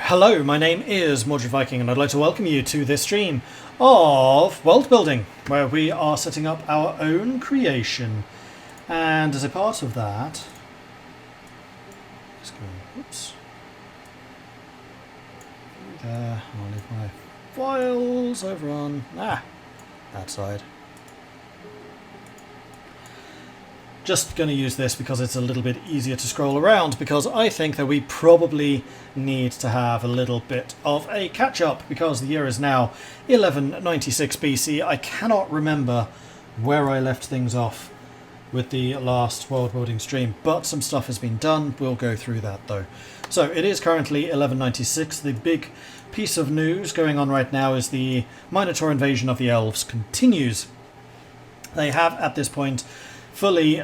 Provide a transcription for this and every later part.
Hello, my name is Mordred Viking and I'd like to welcome you to this stream of world building, where we are setting up our own creation. And as a part of that, let's go, oops, there, I'll leave my files over on, that side. Just going to use this because it's a little bit easier to scroll around, because I think that we probably need to have a little bit of a catch-up, because the year is now 1196 BC. I cannot remember where I left things off with the last world building stream, but some stuff has been done. We'll go through that though. So it is currently 1196. The big piece of news going on right now is the Minotaur invasion of the elves continues. They have at this point fully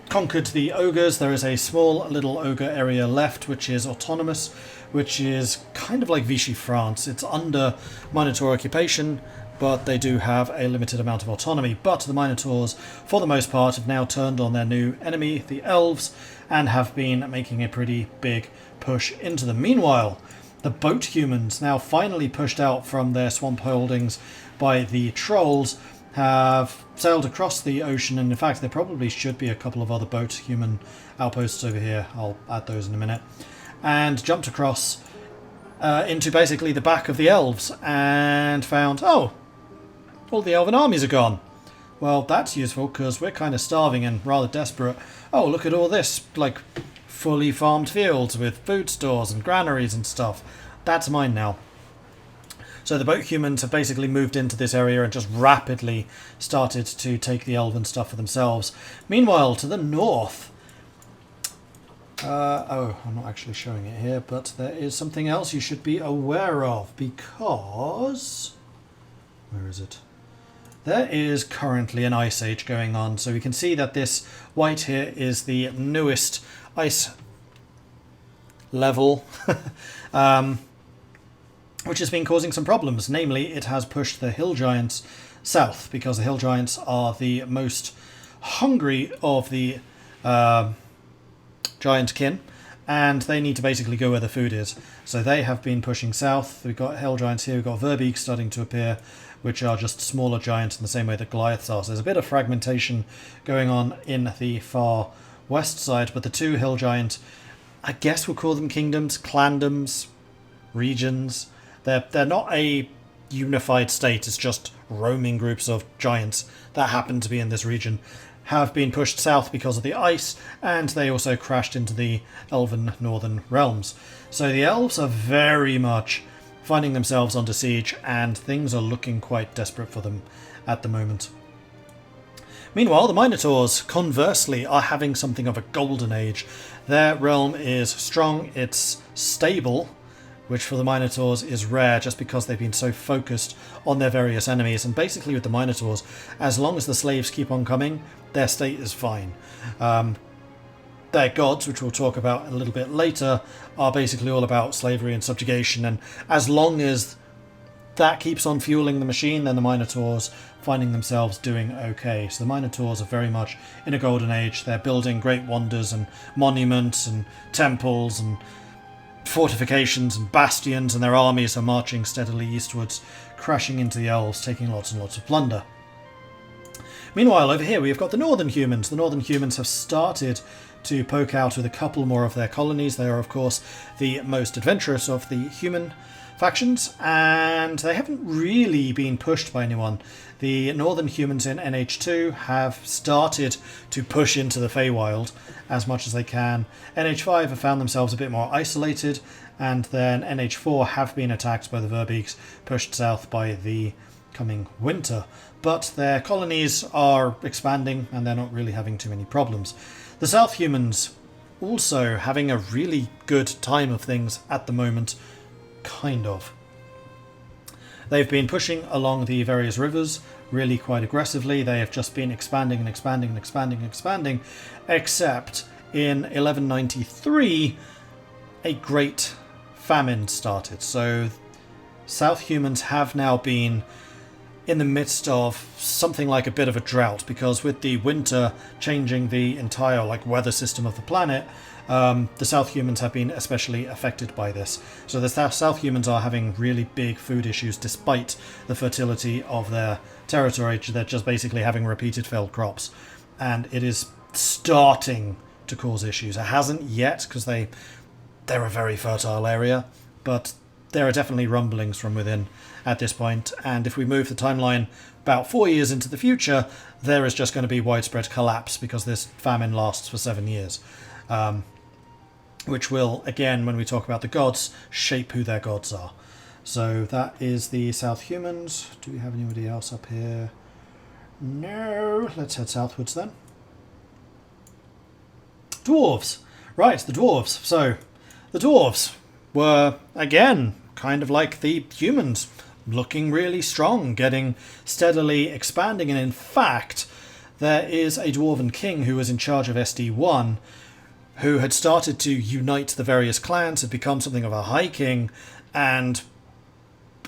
conquered the ogres. There is a small little ogre area left, which is autonomous, which is kind of like Vichy France. It's under Minotaur occupation, but they do have a limited amount of autonomy. But the Minotaurs, for the most part, have now turned on their new enemy, the elves, and have been making a pretty big push into them. Meanwhile, the boat humans, now finally pushed out from their swamp holdings by the trolls, have sailed across the ocean, and in fact there probably should be a couple of other boat human outposts over here. I'll add those in a minute. And jumped across into basically the back of the elves and found, oh, all the elven armies are gone. Well, that's useful because we're kind of starving and rather desperate. Oh, look at all this, like fully farmed fields with food stores and granaries and stuff. That's mine now. So the boat humans have basically moved into this area and just rapidly started to take the elven stuff for themselves. Meanwhile, to the north... oh, I'm not actually showing it here, but there is something else you should be aware of, because... where is it? There is currently an ice age going on, so we can see that this white here is the newest ice level. Which has been causing some problems. Namely, it has pushed the hill giants south, because the hill giants are the most hungry of the giant kin, and they need to basically go where the food is. So they have been pushing south. We've got hill giants here, we've got verbeeks starting to appear, which are just smaller giants in the same way that Goliaths are. So there's a bit of fragmentation going on in the far west side, but the two hill giant, I guess we'll call them kingdoms, clandoms, regions. They're not a unified state, it's just roaming groups of giants that happen to be in this region, have been pushed south because of the ice, and they also crashed into the elven northern realms. So the elves are very much finding themselves under siege, and things are looking quite desperate for them at the moment. Meanwhile, the Minotaurs, conversely, are having something of a golden age. Their realm is strong, it's stable, which for the Minotaurs is rare just because they've been so focused on their various enemies. And basically with the Minotaurs, as long as the slaves keep on coming, their state is fine. Their gods, which we'll talk about a little bit later, are basically all about slavery and subjugation, and as long as that keeps on fueling the machine, then the Minotaurs finding themselves doing okay. So the Minotaurs are very much in a golden age. They're building great wonders and monuments and temples and fortifications and bastions, and their armies are marching steadily eastwards, crashing into the elves, taking lots and lots of plunder. Meanwhile, over here we've got the northern humans. The northern humans have started to poke out with a couple more of their colonies. They are, of course, the most adventurous of the human factions, and they haven't really been pushed by anyone. The northern humans in NH2 have started to push into the Feywild as much as they can. NH5 have found themselves a bit more isolated, and then NH4 have been attacked by the verbeeks, pushed south by the coming winter. But their colonies are expanding, and they're not really having too many problems. The south humans also having a really good time of things at the moment. Kind of. They've been pushing along the various rivers really quite aggressively. They have just been expanding and expanding and expanding and expanding, except in 1193 a great famine started. So South humans have now been in the midst of something like a bit of a drought, because with the winter changing the entire weather system of the planet, The South humans have been especially affected by this. So the South humans are having really big food issues despite the fertility of their territory. They're just basically having repeated failed crops. And it is starting to cause issues. It hasn't yet, because they're a very fertile area, but there are definitely rumblings from within at this point. And if we move the timeline about 4 years into the future, there is just going to be widespread collapse because this famine lasts for 7 years. Which will, again, when we talk about the gods, shape who their gods are. So that is the South humans. Do we have anybody else up here? No. Let's head southwards then. Dwarves. Right, the dwarves. So, the dwarves were, again, kind of like the humans, looking really strong, getting steadily expanding. And in fact, there is a dwarven king who was in charge of SD1, who had started to unite the various clans, had become something of a high king, and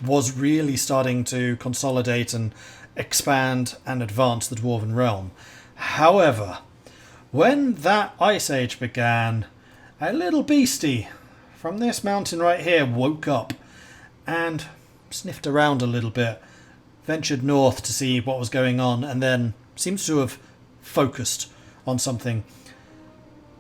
was really starting to consolidate and expand and advance the dwarven realm. However, when that ice age began, a little beastie from this mountain right here woke up and sniffed around a little bit, ventured north to see what was going on, and then seems to have focused on something.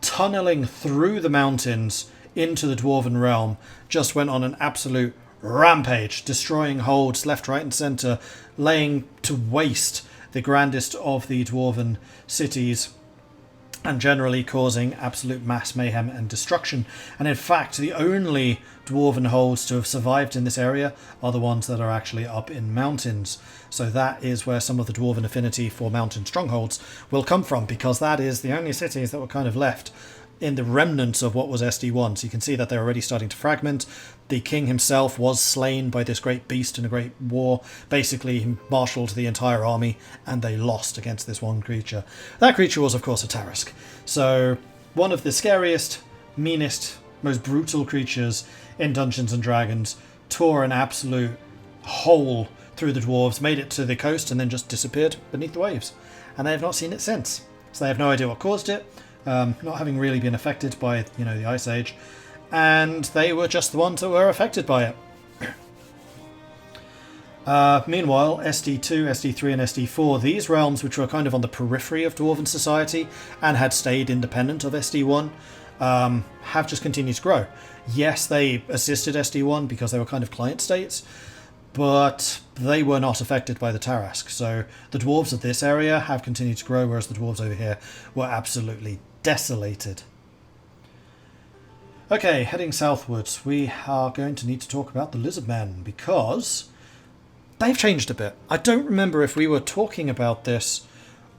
Tunneling through the mountains into the dwarven realm, just went on an absolute rampage, destroying holds left, right and centre, laying to waste the grandest of the dwarven cities, and generally causing absolute mass mayhem and destruction. And in fact, the only dwarven holds to have survived in this area are the ones that are actually up in mountains. So that is where some of the dwarven affinity for mountain strongholds will come from, because that is the only cities that were kind of left in the remnants of what was SD1. So you can see that they're already starting to fragment. The king himself was slain by this great beast in a great war. Basically, he marshalled the entire army, and they lost against this one creature. That creature was, of course, a Tarisk. So one of the scariest, meanest, most brutal creatures in Dungeons and Dragons, tore an absolute hole through the dwarves, made it to the coast, and then just disappeared beneath the waves. And they have not seen it since. So they have no idea what caused it, not having really been affected by, the Ice Age. And they were just the ones that were affected by it. Meanwhile, SD2, SD3 and SD4, these realms which were kind of on the periphery of Dwarven society and had stayed independent of SD1, have just continued to grow. Yes, they assisted SD1 because they were kind of client states, but they were not affected by the Tarask. So the dwarves of this area have continued to grow, whereas the dwarves over here were absolutely desolated. Okay, heading southwards, we are going to need to talk about the Lizardmen, because they've changed a bit. I don't remember if we were talking about this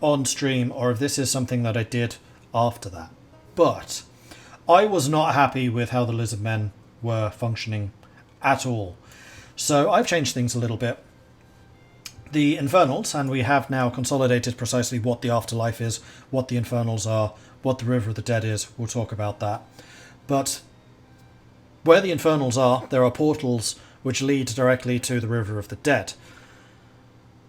on stream or if this is something that I did after that. But I was not happy with how the Lizardmen were functioning at all. So I've changed things a little bit. The Infernals, and we have now consolidated precisely what the afterlife is, what the Infernals are, what the River of the Dead is. We'll talk about that. But where the Infernals are, there are portals which lead directly to the River of the Dead.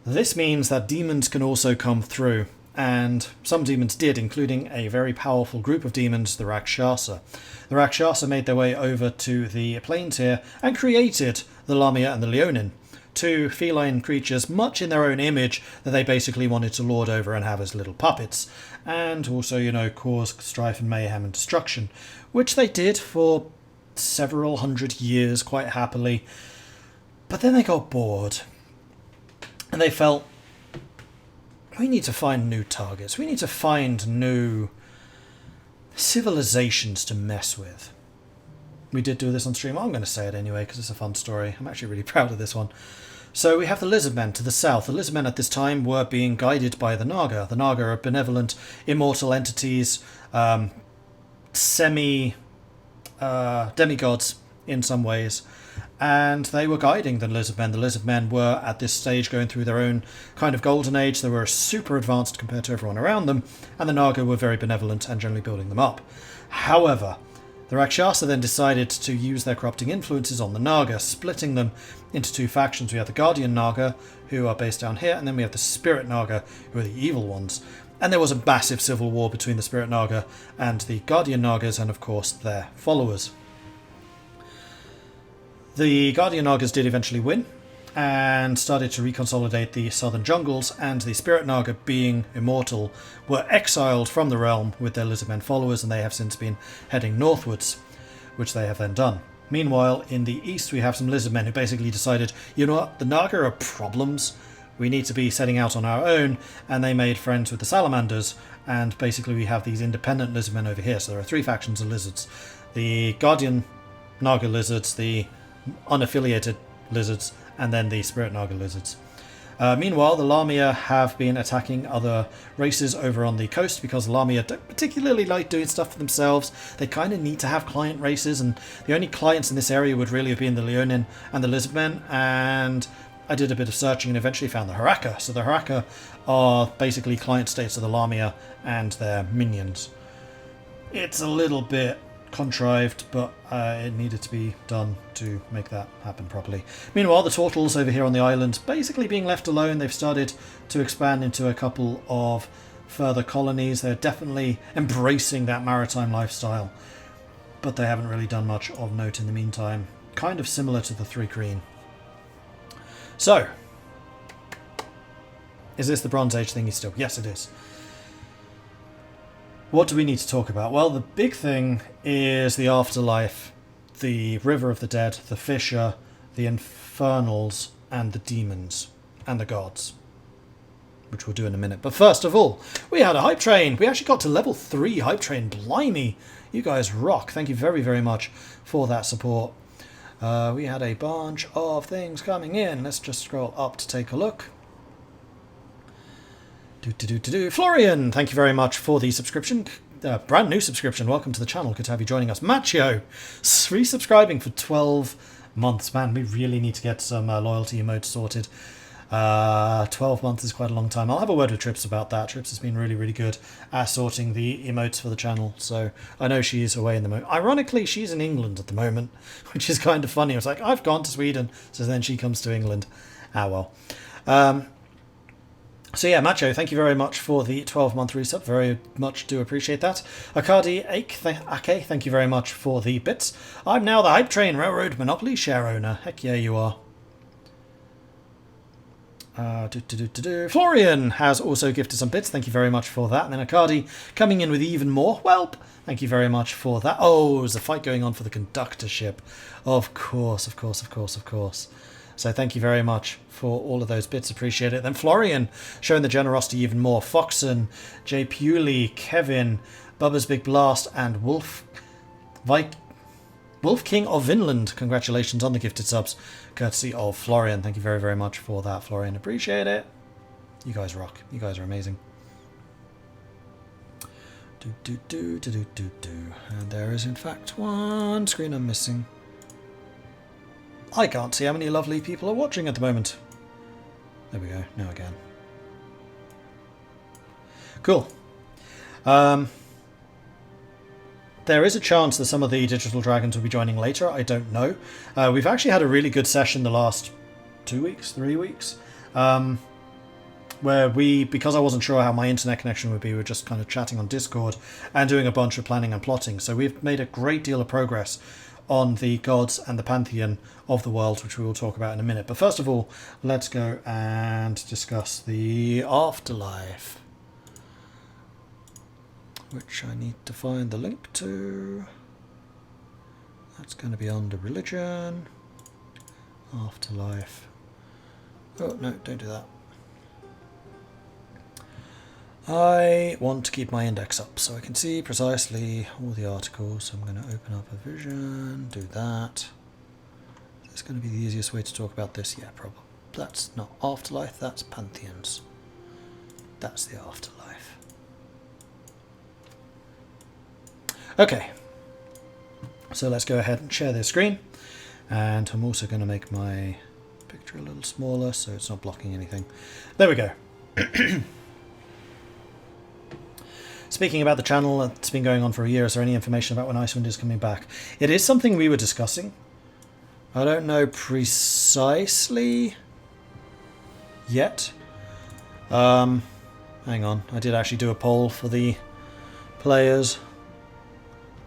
This means that demons can also come through, and some demons did, including a very powerful group of demons, the Rakshasa. The Rakshasa made their way over to the plains here and created the Lamia and the Leonin, two feline creatures much in their own image that they basically wanted to lord over and have as little puppets, and also, cause strife and mayhem and destruction, which they did for several hundred years quite happily. But then they got bored, and they felt, we need to find new targets. We need to find new civilizations to mess with. We did do this on stream. I'm going to say it anyway because it's a fun story. I'm actually really proud of this one. So we have the Lizardmen to the south. The Lizardmen at this time were being guided by the Naga. The Naga are benevolent, immortal entities, demigods in some ways. And they were guiding the Lizardmen. The Lizardmen were, at this stage, going through their own kind of golden age. They were super advanced compared to everyone around them, and the Naga were very benevolent and generally building them up. However, the Rakshasa then decided to use their corrupting influences on the Naga, splitting them into two factions. We have the Guardian Naga, who are based down here, and then we have the Spirit Naga, who are the evil ones. And there was a massive civil war between the Spirit Naga and the Guardian Nagas, and of course their followers. The Guardian Nagas did eventually win, and started to reconsolidate the southern jungles, and the Spirit Naga, being immortal, were exiled from the realm with their lizardmen followers, and they have since been heading northwards, which they have then done. Meanwhile, in the east we have some lizardmen who basically decided, you know what, the Naga are problems, we need to be setting out on our own, and they made friends with the salamanders, and basically we have these independent lizardmen over here. So there are three factions of lizards. The Guardian Naga lizards, the unaffiliated lizards, and then the Spirit Naga lizards. Meanwhile, the Lamia have been attacking other races over on the coast because the Lamia don't particularly like doing stuff for themselves. They kind of need to have client races, and the only clients in this area would really have been the Leonin and the Lizardmen, and I did a bit of searching and eventually found the Haraka. So the Haraka are basically client states of the Lamia and their minions. It's a little bit contrived, but it needed to be done to make that happen properly. Meanwhile, the Turtles over here on the island basically being left alone. They've started to expand into a couple of further colonies. They're definitely embracing that maritime lifestyle, but they haven't really done much of note in the meantime. Kind of similar to the Three Green. So, is this the Bronze Age thingy still? Yes, it is. What do we need to talk about? Well, the big thing is the afterlife, the River of the Dead, the Fissure, the Infernals, and the Demons, and the Gods, which we'll do in a minute. But first of all, we had a hype train. We actually got to level 3 hype train. Blimey, you guys rock. Thank you very, very much for that support. We had a bunch of things coming in. Let's just scroll up to take a look. Florian, thank you very much for the subscription. Brand new subscription. Welcome to the channel. Good to have you joining us. Machio, resubscribing for 12 months. Man, we really need to get some loyalty emotes sorted. 12 months is quite a long time. I'll have a word with Trips about that. Trips has been really, really good at sorting the emotes for the channel. So I know she's away in the moment. Ironically, she's in England at the moment, which is kind of funny. I was like, I've gone to Sweden. So then she comes to England. Ah, well. So yeah, Macho, thank you very much for the 12-month resub. Very much do appreciate that. Akadi Ake, thank you very much for the bits. I'm now the Hype Train Railroad Monopoly share owner. Heck yeah, you are. Florian has also gifted some bits. Thank you very much for that. And then Akadi coming in with even more. Welp, thank you very much for that. Oh, there's a fight going on for the conductorship. Of course, of course, of course, of course. So thank you very much for all of those bits. Appreciate it. Then Florian showing the generosity even more. Foxen, J. Pewley, Kevin, Bubba's Big Blast, and Wolf King of Vinland. Congratulations on the gifted subs. Courtesy of Florian. Thank you very, very much for that, Florian. Appreciate it. You guys rock. You guys are amazing. And there is in fact one screen I'm missing. I can't see how many lovely people are watching at the moment. There we go. Now again. Cool. There is a chance that some of the Digital Dragons will be joining later. I don't know. We've actually had a really good session the last 2 weeks, 3 weeks. Where because I wasn't sure how my internet connection would be, we were just kind of chatting on Discord and doing a bunch of planning and plotting. So we've made a great deal of progress on the gods and the pantheon of the world, which we will talk about in a minute. But first of all, let's go and discuss the afterlife, which I need to find the link to. That's going to be under religion. Afterlife. Oh, no, don't do that. I want to keep my index up so I can see precisely all the articles. So I'm going to open up a vision, do that. That's going to be the easiest way to talk about this. Yeah, probably. That's not afterlife, that's pantheons. That's the afterlife. Okay. So let's go ahead and share this screen. And I'm also going to make my picture a little smaller so it's not blocking anything. There we go. Speaking about the channel, it's been going on for a year. Is there any information about when Icewind is coming back? It is something we were discussing. I don't know precisely yet. I hang on. I did actually do a poll for the players.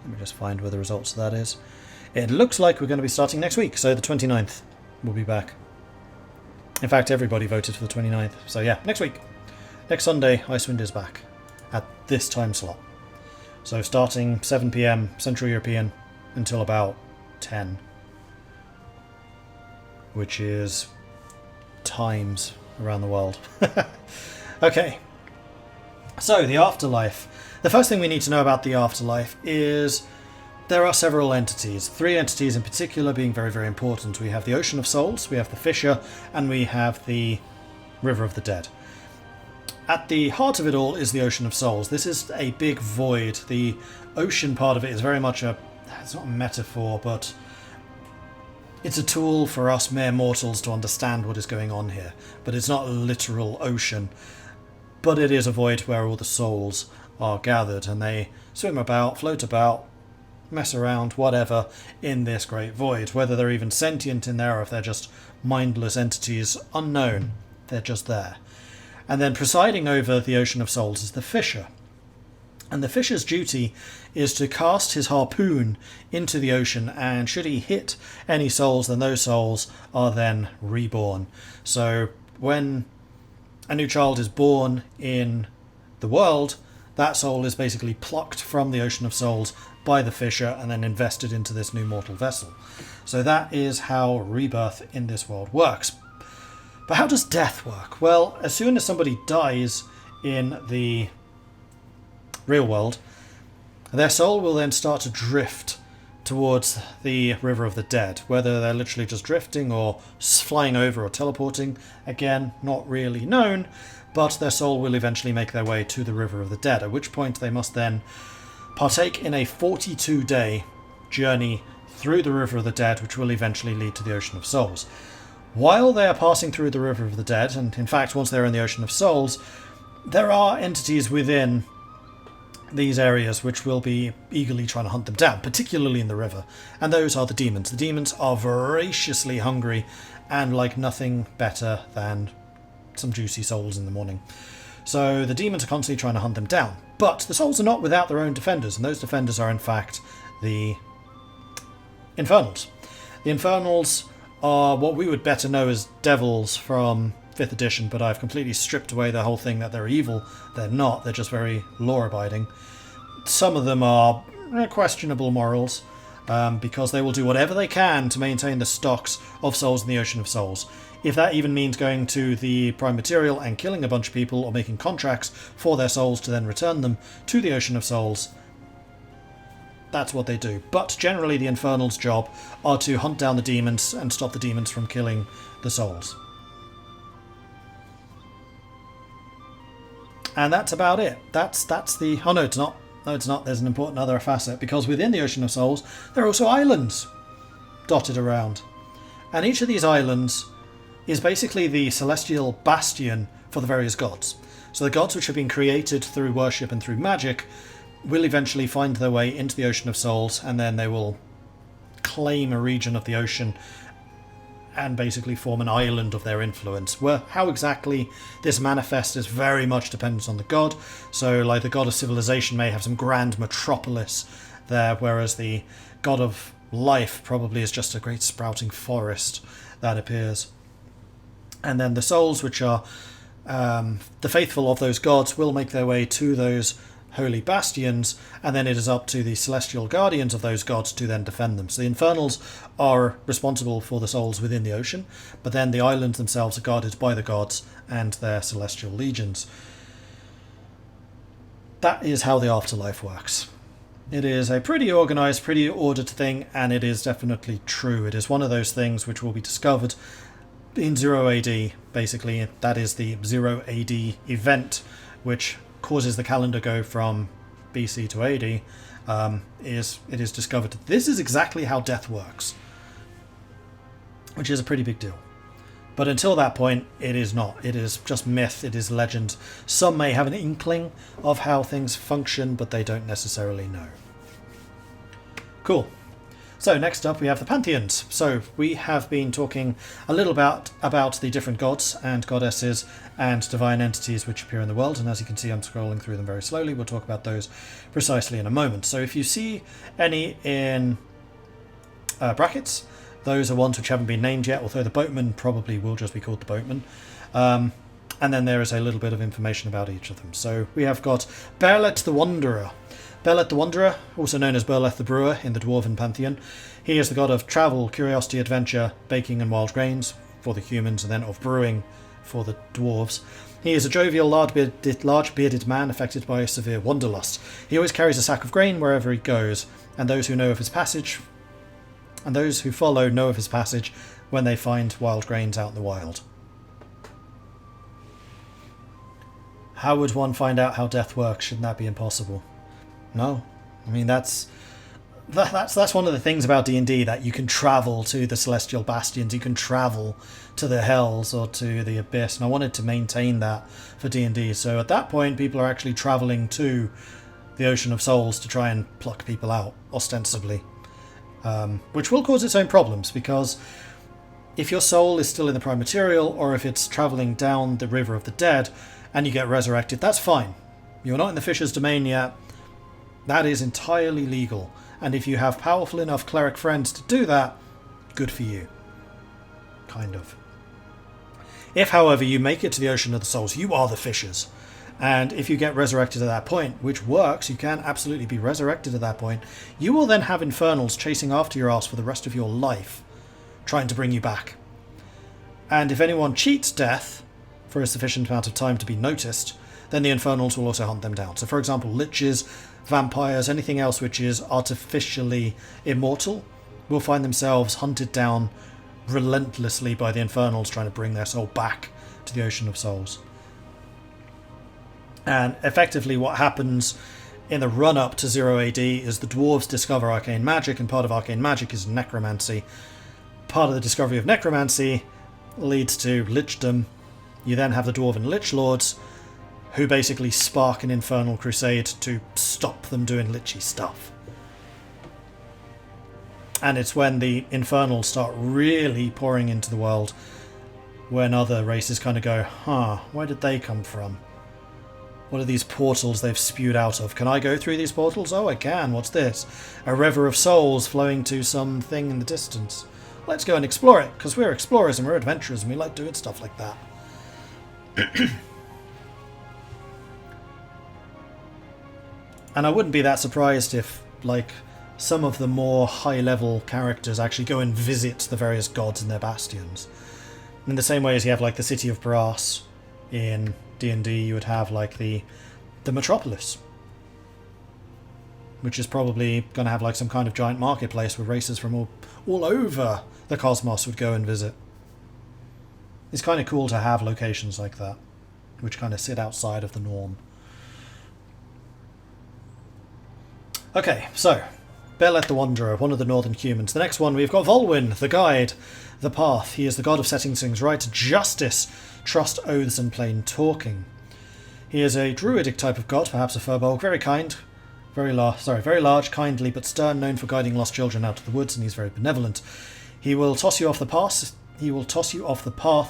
Let me just find where the results of that is. It looks like we're going to be starting next week, so the 29th we'll be back. In fact, everybody voted for the 29th. So yeah, next week. Next Sunday, Icewind is back at this time slot. So starting 7 PM Central European until about 10. Which is times around the world. Okay. So, the afterlife. The first thing we need to know about the afterlife is there are several entities. 3 entities in particular being very, very important. We have the Ocean of Souls, we have the Fissure, and we have the River of the Dead. At the heart of it all is the Ocean of Souls. This is a big void. The ocean part of it is very much it's not a metaphor, but it's a tool for us mere mortals to understand what is going on here. But it's not a literal ocean. But it is a void where all the souls are gathered, and they swim about, float about, mess around, whatever, in this great void. Whether they're even sentient in there or if they're just mindless entities, unknown. They're just there. And then presiding over the Ocean of Souls is the Fisher. And the Fisher's duty is to cast his harpoon into the ocean, and should he hit any souls, then those souls are then reborn. So when a new child is born in the world, that soul is basically plucked from the Ocean of Souls by the Fisher and then invested into this new mortal vessel. So that is how rebirth in this world works. But how does death work? Well, as soon as somebody dies in the real world, their soul will then start to drift towards the River of the Dead. Whether they're literally just drifting or flying over or teleporting, again, not really known, but their soul will eventually make their way to the River of the Dead, at which point they must then partake in a 42-day journey through the River of the Dead, which will eventually lead to the Ocean of Souls. While they are passing through the River of the Dead, and in fact once they're in the Ocean of Souls, there are entities within these areas which will be eagerly trying to hunt them down, particularly in the river, and those are the demons. The demons are voraciously hungry and like nothing better than some juicy souls in the morning. So the demons are constantly trying to hunt them down, but the souls are not without their own defenders, and those defenders are in fact the Infernals. The Infernals are what we would better know as devils from 5th edition, but I've completely stripped away the whole thing that they're evil. They're not, they're just very law-abiding. Some of them are questionable morals, because they will do whatever they can to maintain the stocks of souls in the Ocean of Souls. If that even means going to the Prime Material and killing a bunch of people, or making contracts for their souls to then return them to the Ocean of Souls, that's what they do. But generally the Infernals' job are to hunt down the demons and stop the demons from killing the souls. And that's about it. That's the... Oh no, it's not. No, it's not. There's an important other facet, because within the Ocean of Souls, there are also islands dotted around. And each of these islands is basically the celestial bastion for the various gods. So the gods which have been created through worship and through magic will eventually find their way into the Ocean of Souls, and then they will claim a region of the ocean and basically form an island of their influence. Where how exactly this manifests is very much dependent on the god. So like the god of civilization may have some grand metropolis there, whereas the god of life probably is just a great sprouting forest that appears. And then the souls, which are the faithful of those gods, will make their way to those holy bastions, and then it is up to the celestial guardians of those gods to then defend them. So the Infernals are responsible for the souls within the ocean, but then the islands themselves are guarded by the gods and their celestial legions. That is how the afterlife works. It is a pretty organised, pretty ordered thing, and it is definitely true. It is one of those things which will be discovered in 0 AD, basically. That is the 0 AD event, which causes the calendar go from BC to AD, it is discovered this is exactly how death works, which is a pretty big deal. But until that point, it is not. It is just myth, it is legend. Some may have an inkling of how things function, but they don't necessarily know. Cool. So next up we have the Pantheons. So we have been talking a little about the different gods and goddesses and divine entities which appear in the world, and as you can see I'm scrolling through them very slowly. We'll talk about those precisely in a moment. So if you see any in brackets, those are ones which haven't been named yet, although the boatman probably will just be called the boatman. And then there is a little bit of information about each of them. So we have got Berlet the Wanderer. Berlet the Wanderer, also known as Berleth the Brewer in the Dwarven Pantheon. He is the god of travel, curiosity, adventure, baking and wild grains for the humans, and then of brewing for the dwarves. He is a jovial, large-bearded man affected by a severe wanderlust. He always carries a sack of grain wherever he goes, and those who follow know of his passage when they find wild grains out in the wild. How would one find out how death works? Shouldn't that be impossible? No. I mean, that's one of the things about D&D, that you can travel to the Celestial Bastions, you can travel to the Hells or to the Abyss, and I wanted to maintain that for D&D. So at that point, people are actually travelling to the Ocean of Souls to try and pluck people out, ostensibly. Which will cause its own problems, because if your soul is still in the Prime Material, or if it's travelling down the River of the Dead, and you get resurrected, that's fine. You're not in the Fisher's Domain yet. That is entirely legal, and if you have powerful enough cleric friends to do that, good for you. Kind of. If, however, you make it to the Ocean of the Souls, you are the Fishers. And if you get resurrected at that point, which works, you can absolutely be resurrected at that point, you will then have Infernals chasing after your ass for the rest of your life, trying to bring you back. And if anyone cheats death for a sufficient amount of time to be noticed, then the Infernals will also hunt them down. So for example, liches, vampires, anything else which is artificially immortal will find themselves hunted down relentlessly by the Infernals trying to bring their soul back to the Ocean of Souls. And effectively what happens in the run-up to 0 AD is the dwarves discover arcane magic, and part of arcane magic is necromancy. Part of the discovery of necromancy leads to lichdom. You then have the dwarven lich lords, who basically spark an infernal crusade to stop them doing lichy stuff. And it's when the infernals start really pouring into the world when other races kind of go, where did they come from? What are these portals they've spewed out of? Can I go through these portals? Oh, I can. What's this? A river of souls flowing to some thing in the distance. Let's go and explore it, because we're explorers and we're adventurers and we like doing stuff like that. And I wouldn't be that surprised if, like, some of the more high-level characters actually go and visit the various gods in their bastions. In the same way as you have, like, the City of Brass in D&D, you would have, like, the Metropolis, which is probably going to have, like, some kind of giant marketplace where races from all over the cosmos would go and visit. It's kind of cool to have locations like that, which kind of sit outside of the norm. Okay, so, Berlet the Wanderer, one of the Northern Humans. The next one, we've got Volwyn, the Guide, the Path. He is the god of setting things right, justice, trust, oaths, and plain talking. He is a druidic type of god, perhaps a furbolg, very kind, very large, kindly, but stern, known for guiding lost children out of the woods, and he's very benevolent. He will toss you off the path.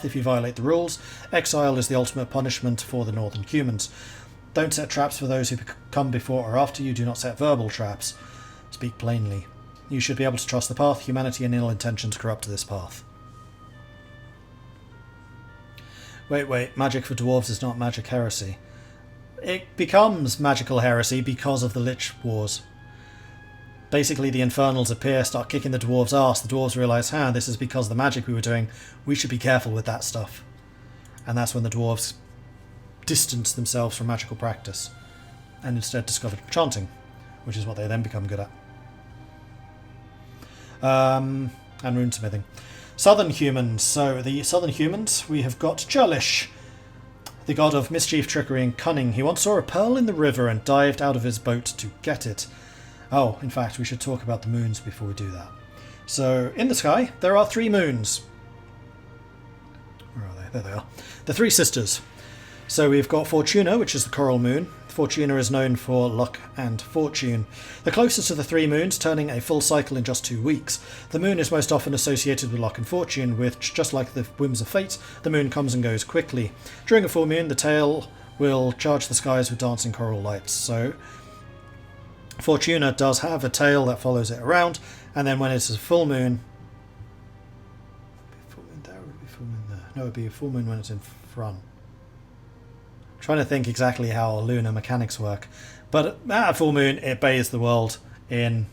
If you violate the rules. Exile is the ultimate punishment for the Northern Humans. Don't set traps for those who come before or after you. Do not set verbal traps. Speak plainly. You should be able to trust the path. Humanity and ill intentions corrupt this path. Wait. Magic for dwarves is not magic heresy. It becomes magical heresy because of the Lich Wars. Basically, the Infernals appear, start kicking the dwarves' arse. The dwarves realise, this is because of the magic we were doing. We should be careful with that stuff. And that's when the dwarves distance themselves from magical practice and instead discovered chanting, which is what they then become good at. And runesmithing. Southern Humans. So the Southern Humans, we have got Churlish, the god of mischief, trickery, and cunning. He once saw a pearl in the river and dived out of his boat to get it. Oh, in fact, we should talk about the moons before we do that. So, in the sky, there are 3 moons. Where are they? There they are. The 3 sisters. So we've got Fortuna, which is the coral moon. Fortuna is known for luck and fortune. The closest of the three moons, turning a full cycle in just 2 weeks. The moon is most often associated with luck and fortune, which, just like the whims of fate, the moon comes and goes quickly. During a full moon, the tail will charge the skies with dancing coral lights. So Fortuna does have a tail that follows it around, and then when it's a full moon... Full moon there, would it be full moon there? No, it would be a full moon when it's in front. Trying to think exactly how lunar mechanics work, but at a full moon it bathes the world in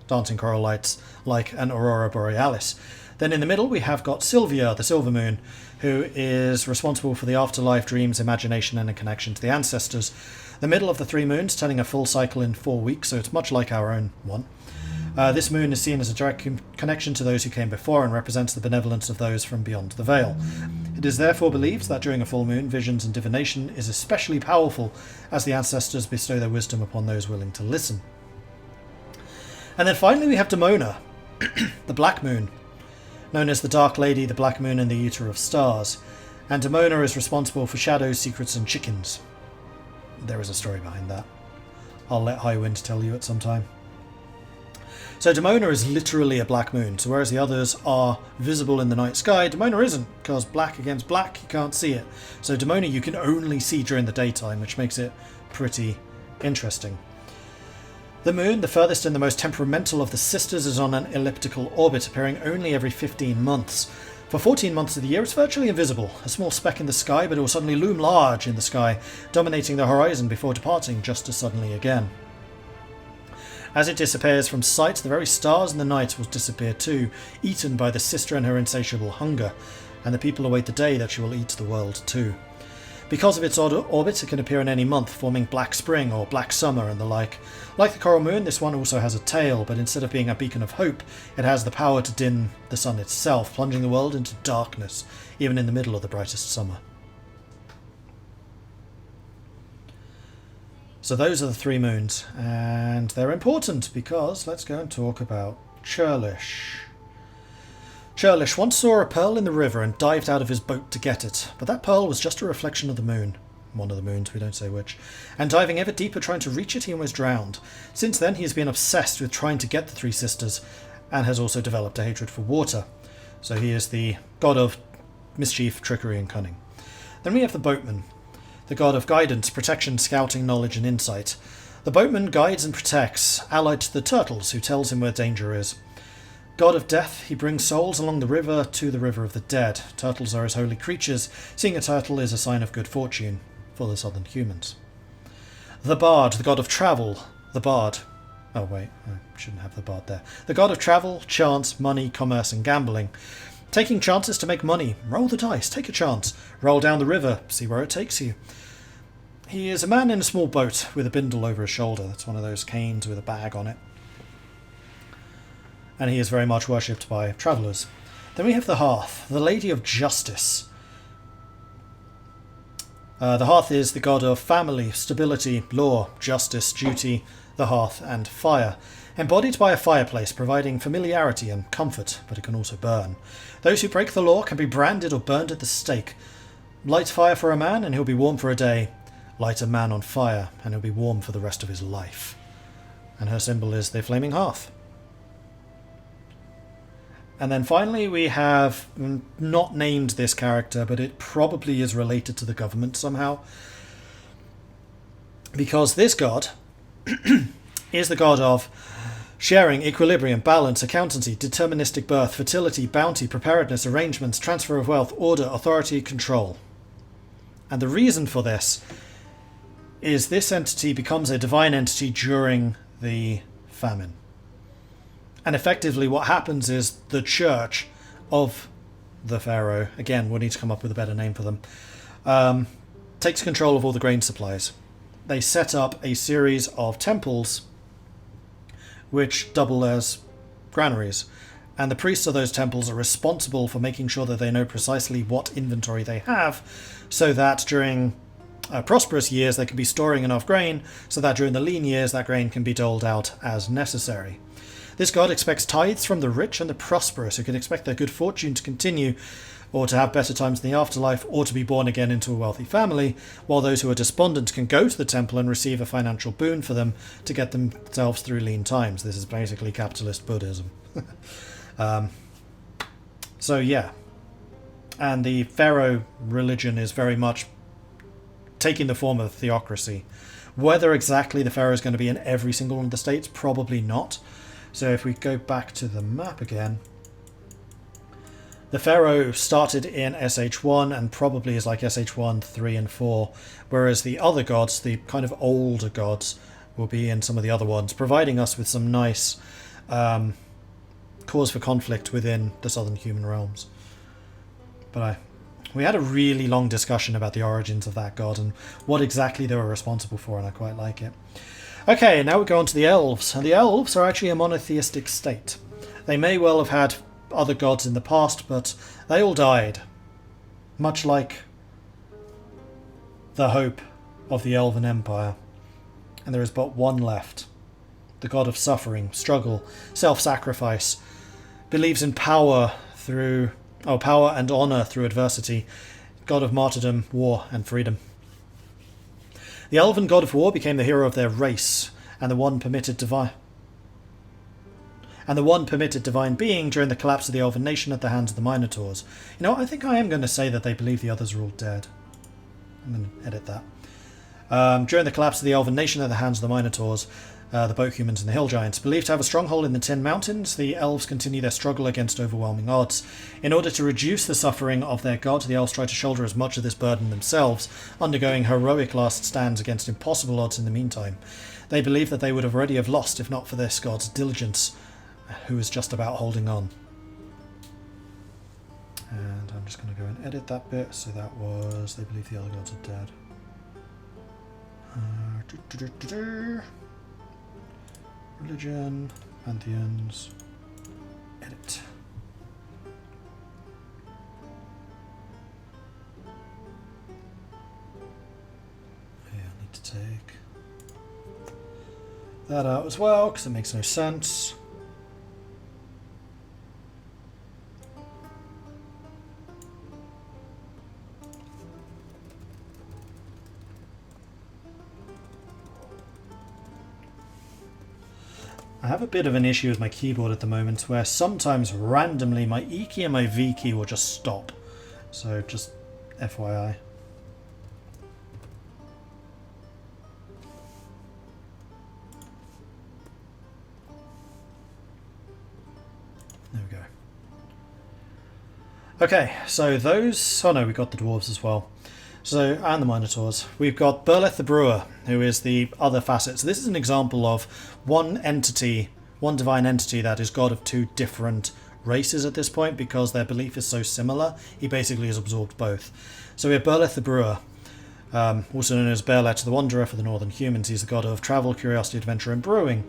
dancing coral lights like an aurora borealis. Then in the middle we have got Sylvia, the silver moon, who is responsible for the afterlife, dreams, imagination and a connection to the ancestors. The middle of the three moons, turning a full cycle in 4 weeks, so it's much like our own one. This moon is seen as a direct connection to those who came before and represents the benevolence of those from beyond the veil. It is therefore believed that during a full moon, visions and divination is especially powerful, as the ancestors bestow their wisdom upon those willing to listen. And then finally we have Demona, the black moon, known as the Dark Lady, the Black Moon and the Eater of Stars. And Demona is responsible for shadows, secrets and chickens. There is a story behind that. I'll let Highwind tell you at some time. So Demona is literally a black moon, so whereas the others are visible in the night sky, Demona isn't, because black against black, you can't see it. So Demona you can only see during the daytime, which makes it pretty interesting. The moon, the furthest and the most temperamental of the sisters, is on an elliptical orbit, appearing only every 15 months. For 14 months of the year, it's virtually invisible, a small speck in the sky, but it will suddenly loom large in the sky, dominating the horizon before departing just as suddenly again. As it disappears from sight, the very stars in the night will disappear too, eaten by the sister and her insatiable hunger, and the people await the day that she will eat the world too. Because of its odd orbit, it can appear in any month, forming black spring or black summer and the like. Like the coral moon, this one also has a tail, but instead of being a beacon of hope, it has the power to dim the sun itself, plunging the world into darkness, even in the middle of the brightest summer. So those are the three moons, and they're important because let's go and talk about Churlish. Churlish once saw a pearl in the river and dived out of his boat to get it, but that pearl was just a reflection of the moon. One of the moons, we don't say which. And diving ever deeper trying to reach it, he almost drowned. Since then he has been obsessed with trying to get the three sisters, and has also developed a hatred for water. So he is the god of mischief, trickery and cunning. Then we have the boatman, the god of guidance, protection, scouting, knowledge and insight. The boatman guides and protects, allied to the turtles, who tells him where danger is. God of death, he brings souls along the river to the river of the dead. Turtles are his holy creatures. Seeing a turtle is a sign of good fortune for the southern humans. The bard, the god of travel. The bard. Oh wait, I shouldn't have the bard there. The god of travel, chance, money, commerce and gambling. Taking chances to make money. Roll the dice, take a chance. Roll down the river, see where it takes you. He is a man in a small boat with a bindle over his shoulder. That's one of those canes with a bag on it. And he is very much worshipped by travellers. Then we have the Hearth, the Lady of Justice. The Hearth is the god of family, stability, law, justice, duty, the hearth and fire. Embodied by a fireplace, providing familiarity and comfort, but it can also burn. Those who break the law can be branded or burned at the stake. Light fire for a man and he'll be warm for a day. Light a man on fire and he'll be warm for the rest of his life. And her symbol is the flaming hearth. And then finally we have not named this character, but it probably is related to the government somehow. Because this god is the god of sharing, equilibrium, balance, accountancy, deterministic birth, fertility, bounty, preparedness, arrangements, transfer of wealth, order, authority, control. And the reason for this is this entity becomes a divine entity during the famine. And effectively what happens is the church of the pharaoh, again we'll need to come up with a better name for them, takes control of all the grain supplies. They set up a series of temples which double as granaries, and the priests of those temples are responsible for making sure that they know precisely what inventory they have, so that during prosperous years they can be storing enough grain, so that during the lean years that grain can be doled out as necessary. This god expects tithes from the rich and the prosperous, who can expect their good fortune to continue or to have better times in the afterlife, or to be born again into a wealthy family, while those who are despondent can go to the temple and receive a financial boon for them to get themselves through lean times. This is basically capitalist Buddhism. So yeah. And the pharaoh religion is very much taking the form of a theocracy. Whether exactly the pharaoh is going to be in every single one of the states, probably not. So if we go back to the map again, the pharaoh started in SH1 and probably is like SH1, 3 and 4, whereas the other gods, the kind of older gods, will be in some of the other ones, providing us with some nice cause for conflict within the southern human realms. But we had a really long discussion about the origins of that god and what exactly they were responsible for, and I quite like it. Okay, now we go on to the elves. And the elves are actually a monotheistic state. They may well have had other gods in the past, but they all died. Much like the hope of the Elven Empire. And there is but one left. The god of suffering, struggle, self-sacrifice, believes in power and honour through adversity, god of martyrdom, war and freedom. The elven god of war became the hero of their race, and the one permitted divine being during the collapse of the elven nation at the hands of the Minotaurs. You know, I think I am going to say that they believe the others are all dead. I'm going to edit that. During the collapse of the elven nation at the hands of the Minotaurs, the boat humans and the hill giants. Believed to have a stronghold in the Tin Mountains, the elves continue their struggle against overwhelming odds. In order to reduce the suffering of their god, the elves try to shoulder as much of this burden themselves, undergoing heroic last stands against impossible odds in the meantime. They believe that they would already have lost if not for this god's diligence, who is just about holding on. And I'm just going to go and edit that bit, so that was, they believe the other gods are dead. Religion, Pantheons, edit. Yeah, I need to take that out as well, because it makes no sense. I have a bit of an issue with my keyboard at the moment where sometimes randomly my E key and my V key will just stop. So just FYI. There we go. Okay, so those... Oh no, we got the dwarves as well. So, and the Minotaurs. We've got Berleth the Brewer, who is the other facet. So this is an example of one entity, one divine entity that is god of two different races at this point, because their belief is so similar. He basically has absorbed both. So we have Berleth the Brewer, also known as Berlet the Wanderer for the northern humans. He's the god of travel, curiosity, adventure and brewing.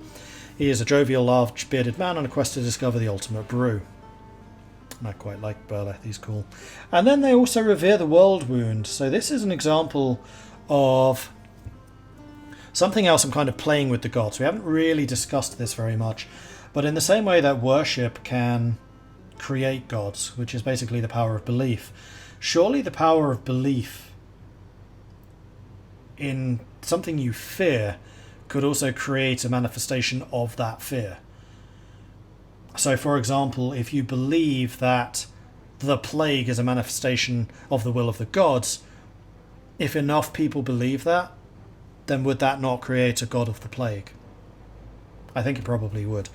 He is a jovial, large, bearded man on a quest to discover the ultimate brew. I quite like Berleth, he's cool. And then they also revere the world wound. So this is an example of something else I'm kind of playing with the gods. We haven't really discussed this very much. But in the same way that worship can create gods, which is basically the power of belief, surely the power of belief in something you fear could also create a manifestation of that fear. So, for example, if you believe that the plague is a manifestation of the will of the gods, if enough people believe that, then would that not create a god of the plague? I think it probably would.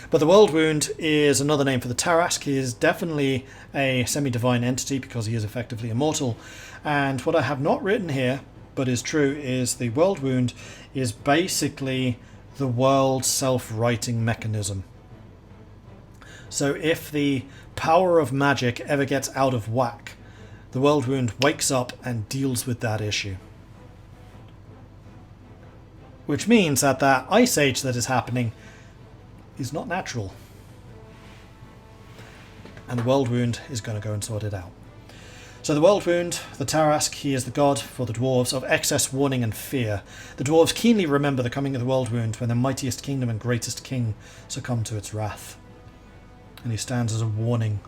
But the world wound is another name for the Tarrasque. He is definitely a semi-divine entity because he is effectively immortal. And what I have not written here, but is true, is the world wound is basically the world's self-righting mechanism. So if the power of magic ever gets out of whack, the world wound wakes up and deals with that issue. Which means that that ice age that is happening is not natural. And the world wound is going to go and sort it out. So the world wound, the Tarrasque, he is the god for the dwarves of excess, warning and fear. The dwarves keenly remember the coming of the world wound when the mightiest kingdom and greatest king succumbed to its wrath. And he stands as a warning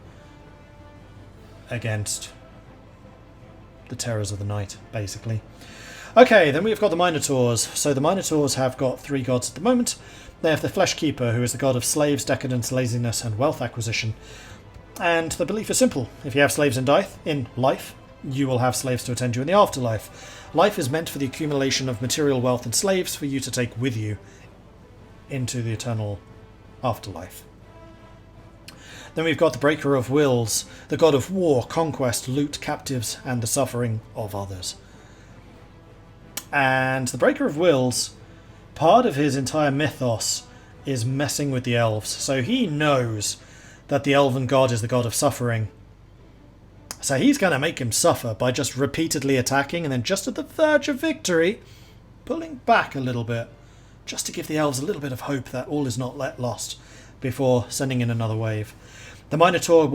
against the terrors of the night, basically. Okay, then we've got the Minotaurs. So the Minotaurs have got 3 gods at the moment. They have the Flesh Keeper, who is the god of slaves, decadence, laziness, and wealth acquisition. And the belief is simple. If you have slaves in life, you will have slaves to attend you in the afterlife. Life is meant for the accumulation of material wealth and slaves for you to take with you into the eternal afterlife. Then we've got the Breaker of Wills, the god of war, conquest, loot, captives, and the suffering of others. And the Breaker of Wills, part of his entire mythos is messing with the elves. So he knows that the elven god is the god of suffering. So he's going to make him suffer by just repeatedly attacking and then just at the verge of victory, pulling back a little bit, just to give the elves a little bit of hope that all is not lost before sending in another wave. The Minotaur,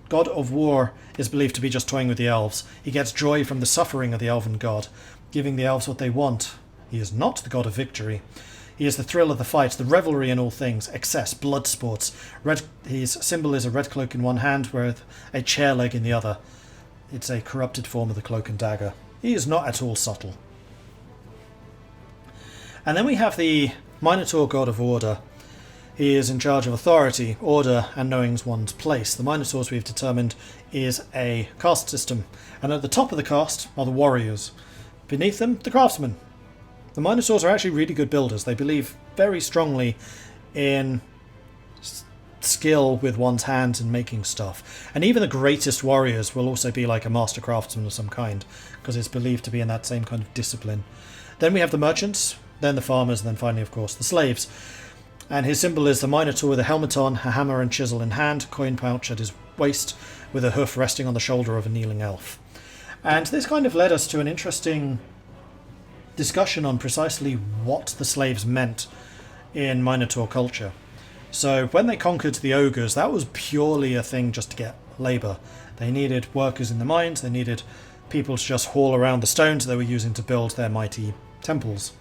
god of war, is believed to be just toying with the elves. He gets joy from the suffering of the elven god, giving the elves what they want. He is not the god of victory. He is the thrill of the fight, the revelry in all things, excess, blood sports. His symbol is a red cloak in one hand with a chair leg in the other. It's a corrupted form of the cloak and dagger. He is not at all subtle. And then we have the Minotaur god of order. He is in charge of authority, order, and knowing one's place. The Minotaurs we've determined is a caste system, and at the top of the caste are the warriors. Beneath them, the craftsmen. The Minotaurs are actually really good builders. They believe very strongly in skill with one's hands and making stuff. And even the greatest warriors will also be like a master craftsman of some kind, because it's believed to be in that same kind of discipline. Then we have the merchants, then the farmers, and then finally, of course, the slaves. And his symbol is the Minotaur with a helmet on, a hammer and chisel in hand, coin pouch at his waist, with a hoof resting on the shoulder of a kneeling elf. And this kind of led us to an interesting discussion on precisely what the slaves meant in Minotaur culture. So when they conquered the ogres, that was purely a thing just to get labour. They needed workers in the mines, they needed people to just haul around the stones they were using to build their mighty temples.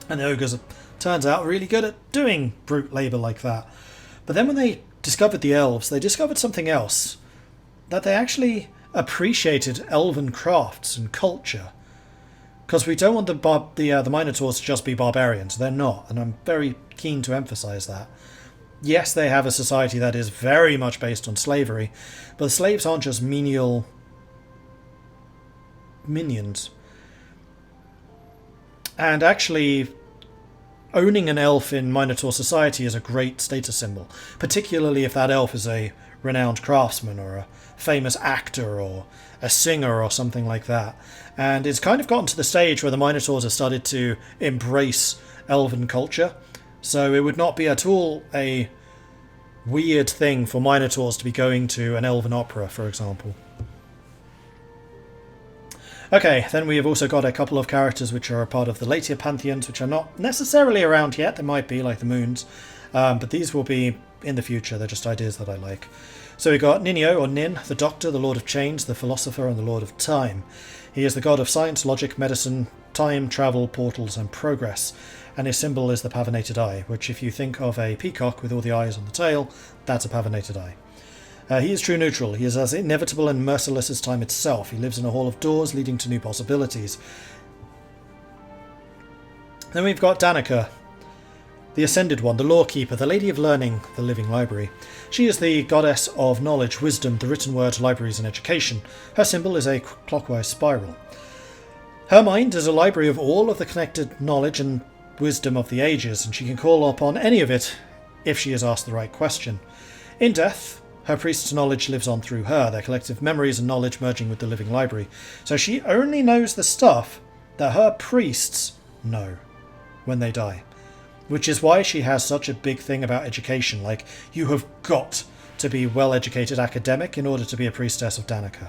And the ogres, turns out, really good at doing brute labour like that. But then when they discovered the elves, they discovered something else. That they actually appreciated elven crafts and culture. Because we don't want the Minotaurs to just be barbarians. They're not, and I'm very keen to emphasise that. Yes, they have a society that is very much based on slavery, but the slaves aren't just menial minions. And actually, owning an elf in Minotaur society is a great status symbol, particularly if that elf is a renowned craftsman or a famous actor or a singer or something like that. And it's kind of gotten to the stage where the Minotaurs have started to embrace elven culture. So it would not be at all a weird thing for Minotaurs to be going to an elven opera, for example. Okay, then we have also got a couple of characters which are a part of the later pantheons, which are not necessarily around yet. They might be, like the moons, but these will be in the future. They're just ideas that I like. So we got Ninio, or Nin, the Doctor, the Lord of Change, the Philosopher, and the Lord of Time. He is the god of science, logic, medicine, time, travel, portals, and progress. And his symbol is the pavinated eye, which if you think of a peacock with all the eyes on the tail, that's a pavinated eye. He is true neutral. He is as inevitable and merciless as time itself. He lives in a hall of doors leading to new possibilities. Then we've got Danica, the Ascended One, the Lawkeeper, the Lady of Learning, the Living Library. She is the goddess of knowledge, wisdom, the written word, libraries, and education. Her symbol is a clockwise spiral. Her mind is a library of all of the connected knowledge and wisdom of the ages, and she can call upon any of it if she is asked the right question. In death, her priest's knowledge lives on through her, their collective memories and knowledge merging with the living library. So she only knows the stuff that her priests know when they die. Which is why she has such a big thing about education, like, you have got to be well-educated academic in order to be a priestess of Danica.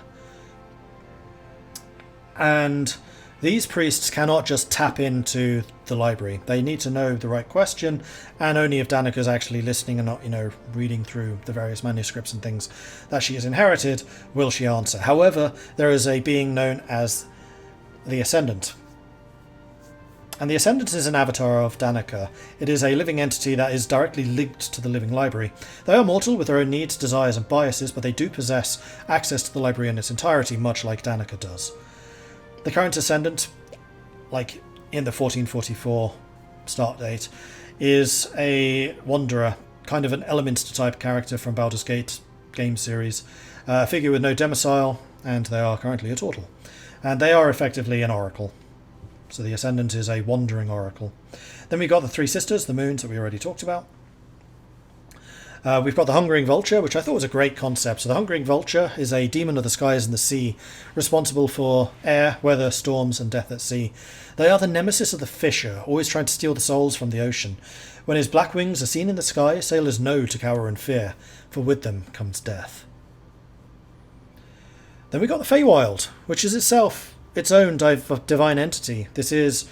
And these priests cannot just tap into the library. They need to know the right question, and only if Danica's actually listening and not, reading through the various manuscripts and things that she has inherited, will she answer. However, there is a being known as the Ascendant. And the Ascendant is an avatar of Danica. It is a living entity that is directly linked to the Living Library. They are mortal with their own needs, desires and biases, but they do possess access to the library in its entirety, much like Danica does. The current Ascendant, like in the 1444 start date, is a Wanderer, kind of an Elementor type character from Baldur's Gate game series. A figure with no domicile, and they are currently a Turtle. And they are effectively an Oracle. So the Ascendant is a wandering oracle. Then we've got the three sisters, the moons that we already talked about. We've got the Hungering Vulture, which I thought was a great concept. So the Hungering Vulture is a demon of the skies and the sea, responsible for air, weather, storms, and death at sea. They are the nemesis of the fisher, always trying to steal the souls from the ocean. When his black wings are seen in the sky, sailors know to cower in fear, for with them comes death. Then we've got the Feywild, which is itself its own divine entity. This is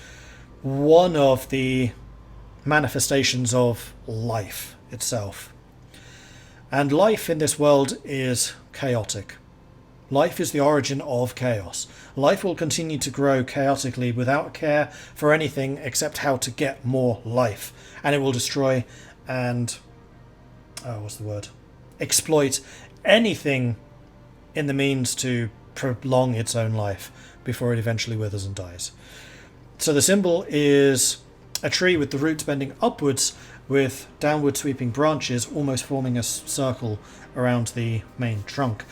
one of the manifestations of life itself. And life in this world is chaotic. Life is the origin of chaos. Life will continue to grow chaotically without care for anything except how to get more life. And it will destroy and... exploit anything in the means to prolong its own life before it eventually withers and dies. So the symbol is a tree with the roots bending upwards with downward sweeping branches almost forming a circle around the main trunk.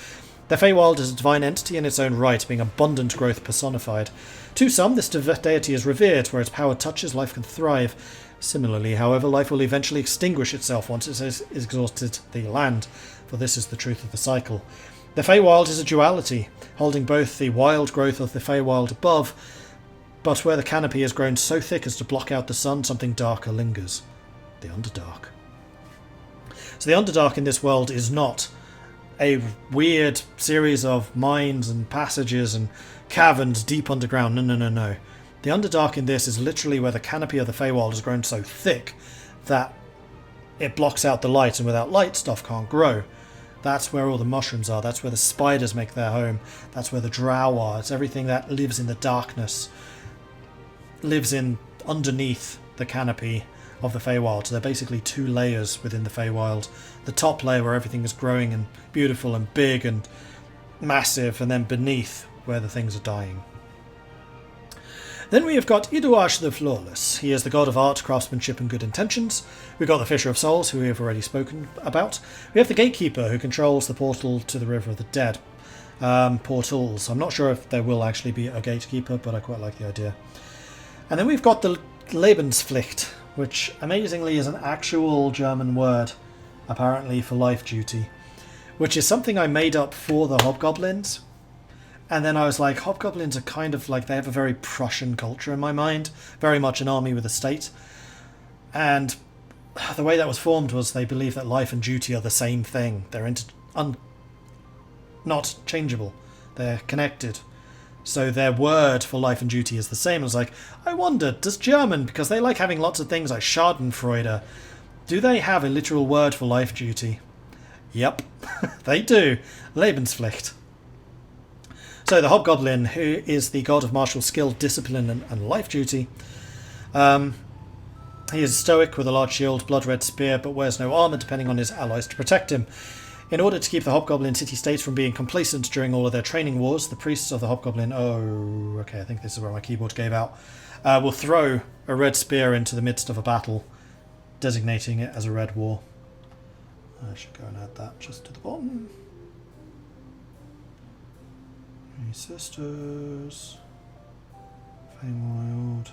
The Feywild is a divine entity in its own right, being abundant growth personified. To some, this deity is revered, where its power touches, life can thrive. Similarly, however, life will eventually extinguish itself once it has exhausted the land, for this is the truth of the cycle. The Feywild is a duality, holding both the wild growth of the Feywild above, but where the canopy has grown so thick as to block out the sun, something darker lingers. The Underdark. So the Underdark in this world is not a weird series of mines and passages and caverns deep underground. No. The Underdark in this is literally where the canopy of the Feywild has grown so thick that it blocks out the light, and without light, stuff can't grow. That's where all the mushrooms are. That's where the spiders make their home. That's where the drow are. It's everything that lives in the darkness, lives in underneath the canopy of the Feywild. So they're basically two layers within the Feywild. The top layer where everything is growing and beautiful and big and massive, and then beneath where the things are dying. Then we have got Iduash the Flawless. He is the god of art, craftsmanship and good intentions. We've got the Fisher of Souls, who we have already spoken about. We have the Gatekeeper, who controls the portal to the River of the Dead. Portals. I'm not sure if there will actually be a Gatekeeper, but I quite like the idea. And then we've got the Lebenspflicht, which amazingly is an actual German word, apparently, for life duty, which is something I made up for the Hobgoblins. And then I was like, Hobgoblins are kind of like, they have a very Prussian culture in my mind, very much an army with a state. And the way that was formed was they believe that life and duty are the same thing. They're not changeable. They're connected. So their word for life and duty is the same. I was like, I wonder, does German, because they like having lots of things like Schadenfreude, do they have a literal word for life duty? Yep, they do. Lebenspflicht. So the Hobgoblin, who is the god of martial skill, discipline and life duty. He is stoic with a large shield, blood-red spear, but wears no armour, depending on his allies to protect him. In order to keep the Hobgoblin city-states from being complacent during all of their training wars, the priests of the Hobgoblin... Oh, okay, I think this is where my keyboard gave out. Will throw a red spear into the midst of a battle, designating it as a red war. I should go and add that just to the bottom. Three sisters. Feywild.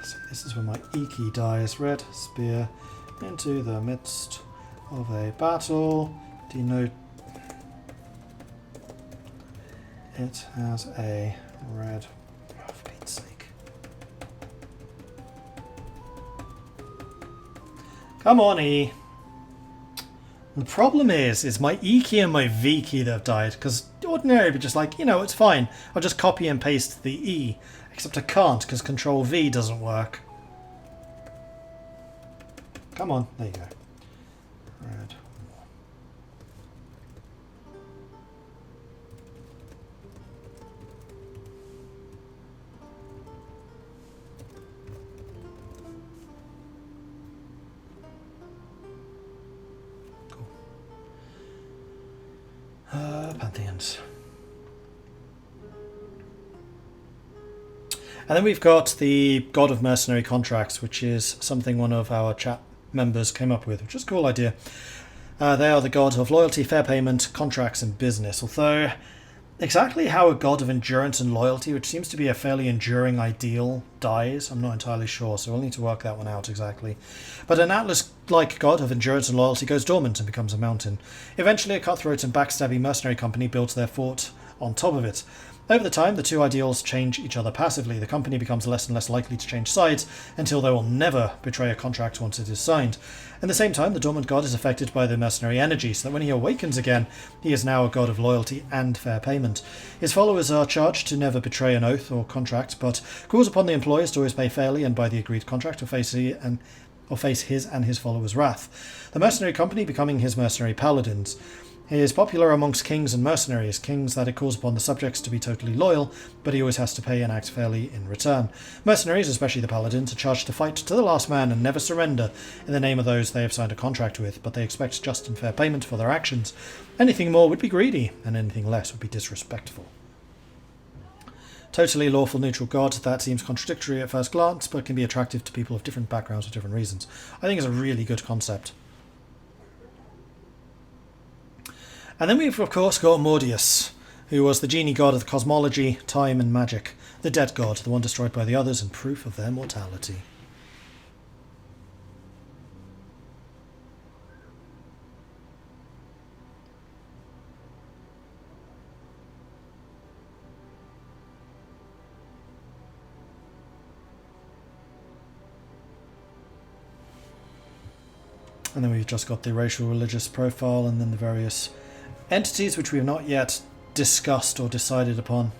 See, this is where my E key dies. Red spear into the midst of a battle. Denote it has a red. Oh, for Pete's sake. Come on, E. The problem is my E key and my V key that have died, because ordinarily it'd be just like, it's fine. I'll just copy and paste the E, except I can't because Control V doesn't work. Come on, there you go. Red. Cool. Pantheons. And then we've got the God of Mercenary Contracts, which is something one of our chat members came up with, which is a cool idea. They are the god of loyalty, fair payment, contracts, and business. Although exactly how a god of endurance and loyalty, which seems to be a fairly enduring ideal, dies, I'm not entirely sure, so we'll need to work that one out exactly. But an Atlas-like god of endurance and loyalty goes dormant and becomes a mountain. Eventually, a cutthroat and backstabbing mercenary company builds their fort on top of it. Over the time, the two ideals change each other passively. The company becomes less and less likely to change sides until they will never betray a contract once it is signed. At the same time, the dormant god is affected by the mercenary energy, so that when he awakens again, he is now a god of loyalty and fair payment. His followers are charged to never betray an oath or contract, but calls upon the employers to always pay fairly and by the agreed contract, or face his and his followers' wrath. The mercenary company becoming his mercenary paladins. He is popular amongst kings and mercenaries, kings that it calls upon the subjects to be totally loyal, but he always has to pay and act fairly in return. Mercenaries, especially the paladins, are charged to fight to the last man and never surrender in the name of those they have signed a contract with, but they expect just and fair payment for their actions. Anything more would be greedy, and anything less would be disrespectful. Totally lawful neutral god, that seems contradictory at first glance, but can be attractive to people of different backgrounds for different reasons. I think it's a really good concept. And then we've, of course, got Mordius, who was the genie god of the cosmology, time, and magic. The dead god, the one destroyed by the others, and proof of their mortality. And then we've just got the racial religious profile, and then the various entities which we have not yet discussed or decided upon.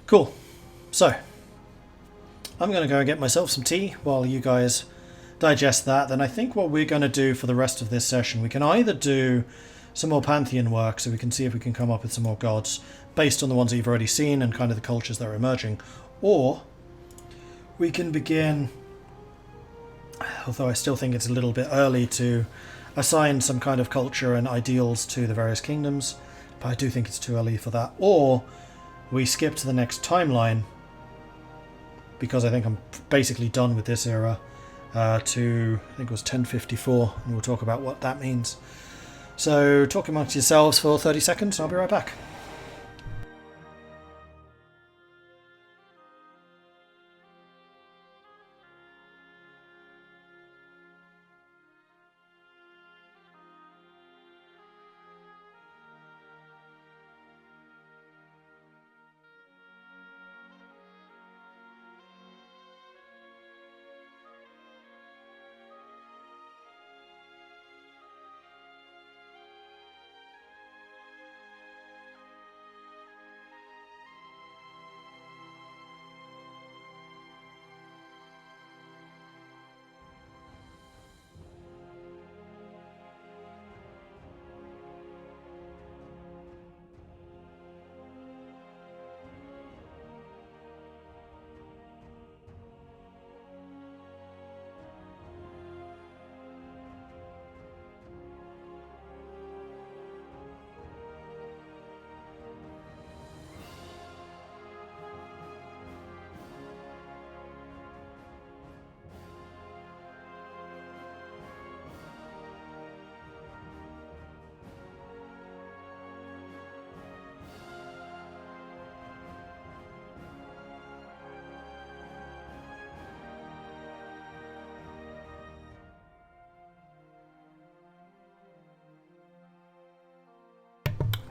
Cool. So, I'm going to go and get myself some tea while you guys digest that. Then I think what we're going to do for the rest of this session, we can either do some more Pantheon work, so we can see if we can come up with some more gods based on the ones that you've already seen and kind of the cultures that are emerging, or we can begin, although I still think it's a little bit early to assign some kind of culture and ideals to the various kingdoms, but I do think it's too early for that, or we skip to the next timeline, because I think I'm basically done with this era, to, I think it was 1054, and we'll talk about what that means. So talk amongst yourselves for 30 seconds, and I'll be right back.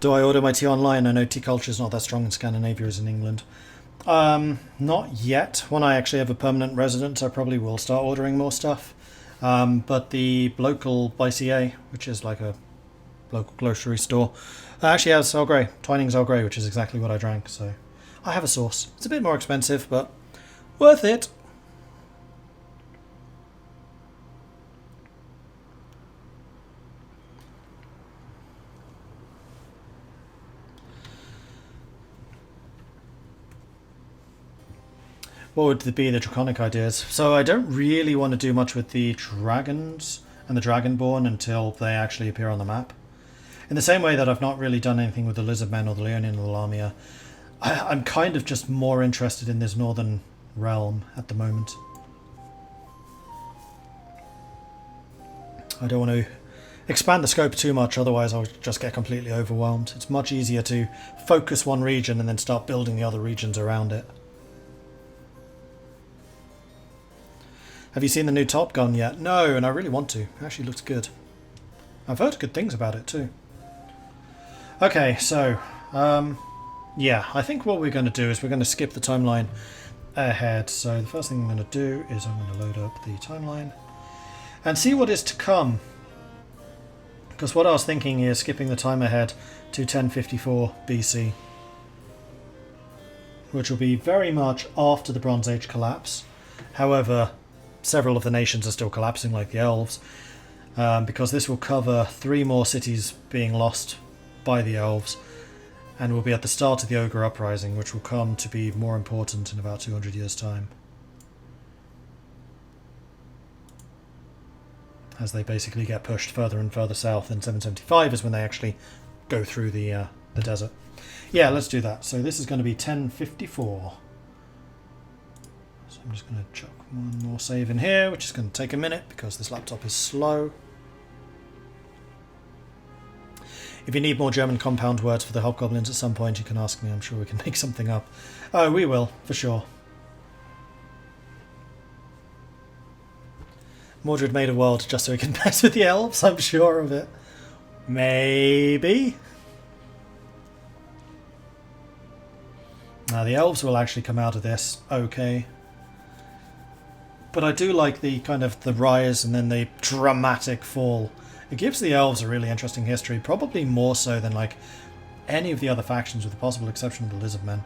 Do I order my tea online? I know tea culture is not that strong in Scandinavia as in England. Not yet. When I actually have a permanent residence, I probably will start ordering more stuff. But the local YCA, which is like a local grocery store, actually has Earl Grey, Twinings Earl Grey, which is exactly what I drank. So I have a source. It's a bit more expensive, but worth it. What would be the draconic ideas? So I don't really want to do much with the dragons and the dragonborn until they actually appear on the map. In the same way that I've not really done anything with the lizardmen or the Leonian or the Lamia, I'm kind of just more interested in this northern realm at the moment. I don't want to expand the scope too much, otherwise I'll just get completely overwhelmed. It's much easier to focus one region and then start building the other regions around it. Have you seen the new Top Gun yet? No, and I really want to. It actually looks good. I've heard good things about it too. Okay, so, yeah, I think what we're going to do is we're going to skip the timeline ahead. So the first thing I'm going to do is I'm going to load up the timeline and see what is to come. Because what I was thinking is skipping the time ahead to 1054 BC, which will be very much after the Bronze Age collapse. However, several of the nations are still collapsing, like the elves, because this will cover 3 more cities being lost by the elves, and will be at the start of the Ogre Uprising, which will come to be more important in about 200 years' time, as they basically get pushed further and further south. In 775 is when they actually go through the desert. Yeah, let's do that. So this is going to be 1054. So I'm just going to chuck one more save in here, which is going to take a minute because this laptop is slow. If you need more German compound words for the hobgoblins at some point, you can ask me. I'm sure we can make something up. Oh, we will, for sure. Mordred made a world just so he can mess with the elves, I'm sure of it. Maybe. Now, the elves will actually come out of this okay. But I do like the kind of the rise and then the dramatic fall. It gives the elves a really interesting history, probably more so than like any of the other factions, with the possible exception of the lizardmen.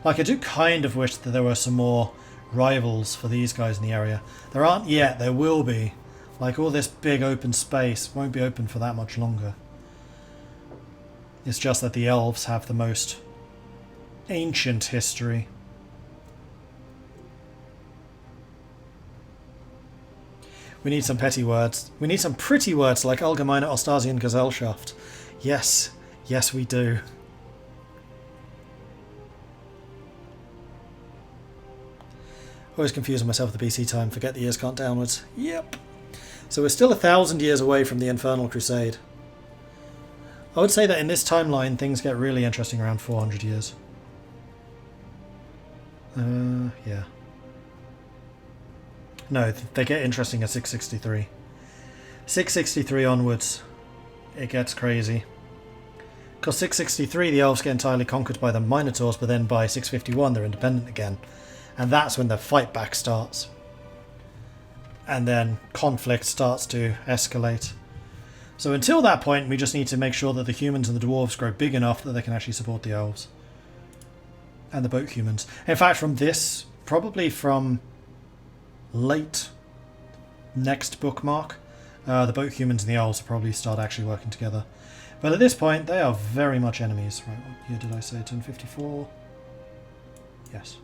Like, I do kind of wish that there were some more rivals for these guys in the area. There aren't yet, there will be. Like, all this big open space won't be open for that much longer. It's just that the elves have the most ancient history. We need some petty words. We need some pretty words like Allgemeine Ostasian Gesellschaft. Yes, yes we do. Always confusing myself with the BC time, forget the years count downwards. Yep. So we're still 1,000 years away from the Infernal Crusade. I would say that in this timeline things get really interesting around 400 years. Yeah. No, they get interesting at 663. 663 onwards, it gets crazy. Because 663 the elves get entirely conquered by the Minotaurs, but then by 651 they're independent again. And that's when the fight back starts. And then conflict starts to escalate. So until that point, we just need to make sure that the humans and the dwarves grow big enough that they can actually support the elves. And the boat humans. In fact, from this, probably from late next bookmark, the boat humans and the elves will probably start actually working together. But at this point, they are very much enemies. Right, what year did I say? 1054? Yes.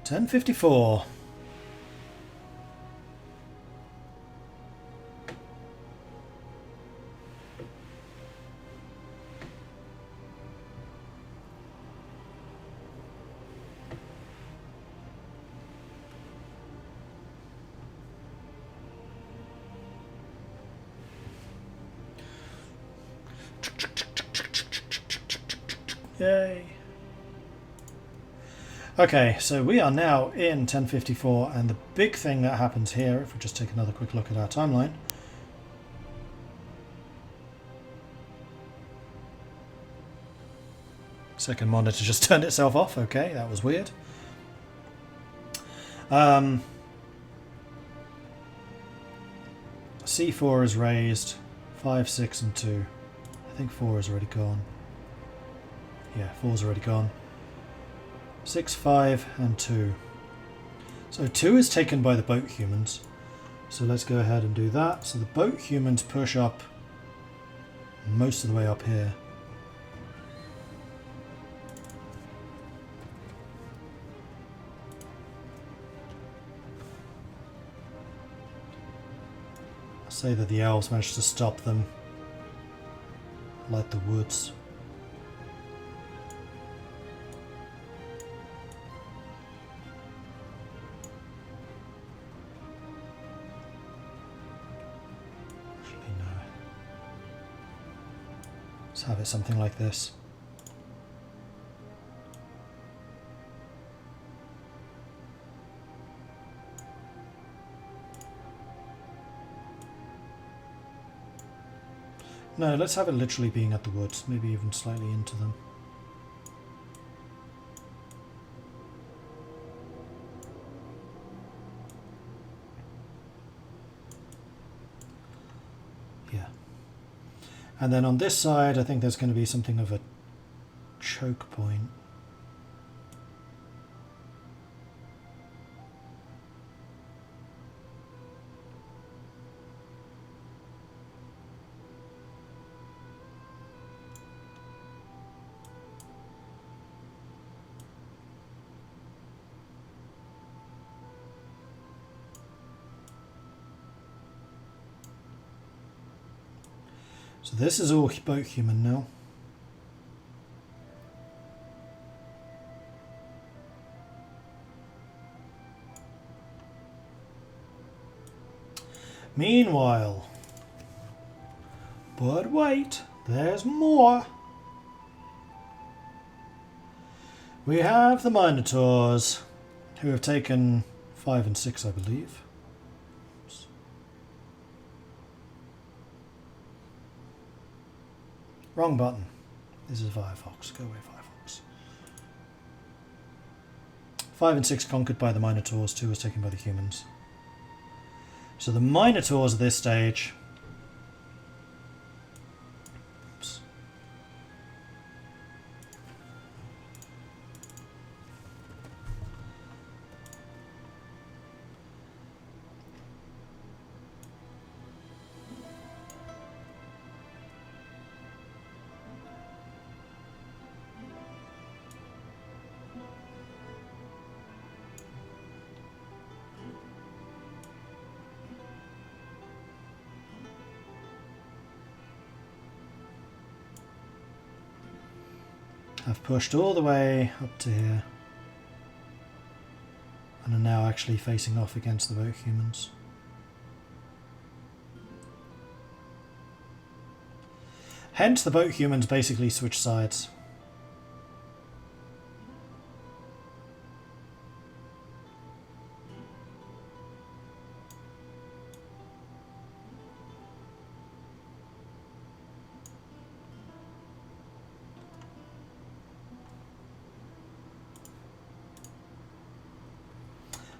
$1054. Yay. Okay, so we are now in 1054, and the big thing that happens here, if we just take another quick look at our timeline, Second monitor just turned itself off. Okay, that was weird. C4 is raised. 5, 6 and 2. I think 4 is already gone. Yeah, 4's already gone. 6, 5 and 2. So 2 is taken by the boat humans. So let's go ahead and do that. So the boat humans push up most of the way up here. I'll say that the elves managed to stop them. Like the woods. Let's have it something like this. No, let's have it literally being at the woods, maybe even slightly into them. Yeah. And then on this side, I think there's going to be something of a choke point. So this is all boat human now. Meanwhile, but wait, there's more. We have the Minotaurs, who have taken 5 and 6, I believe. Oops. Wrong button. This is Firefox. Go away, Firefox. 5 and 6 conquered by the Minotaurs, 2 was taken by the humans. So the Minotaurs at this stage... Oops. I've pushed all the way up to here and are now actually facing off against the boat humans. Hence the boat humans basically switch sides.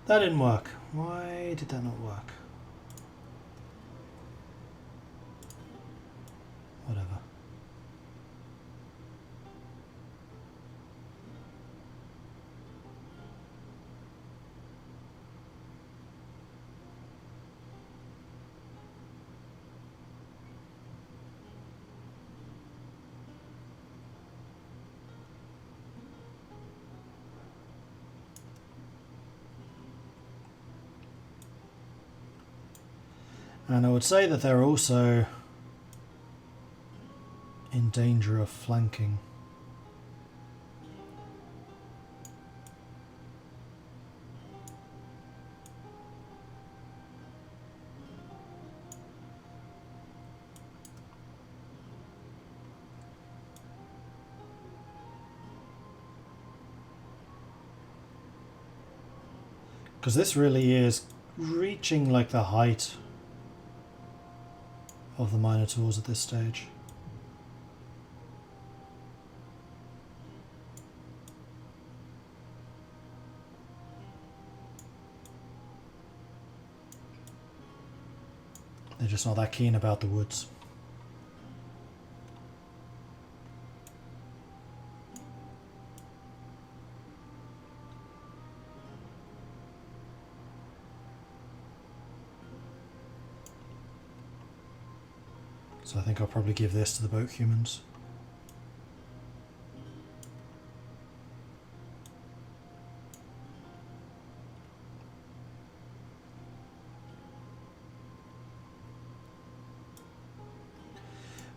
That didn't work. Why did that not work? Whatever. And I would say that they're also in danger of flanking. Because this really is reaching like the height of the Minotaurs at this stage. They're just not that keen about the woods. So I think I'll probably give this to the boat humans.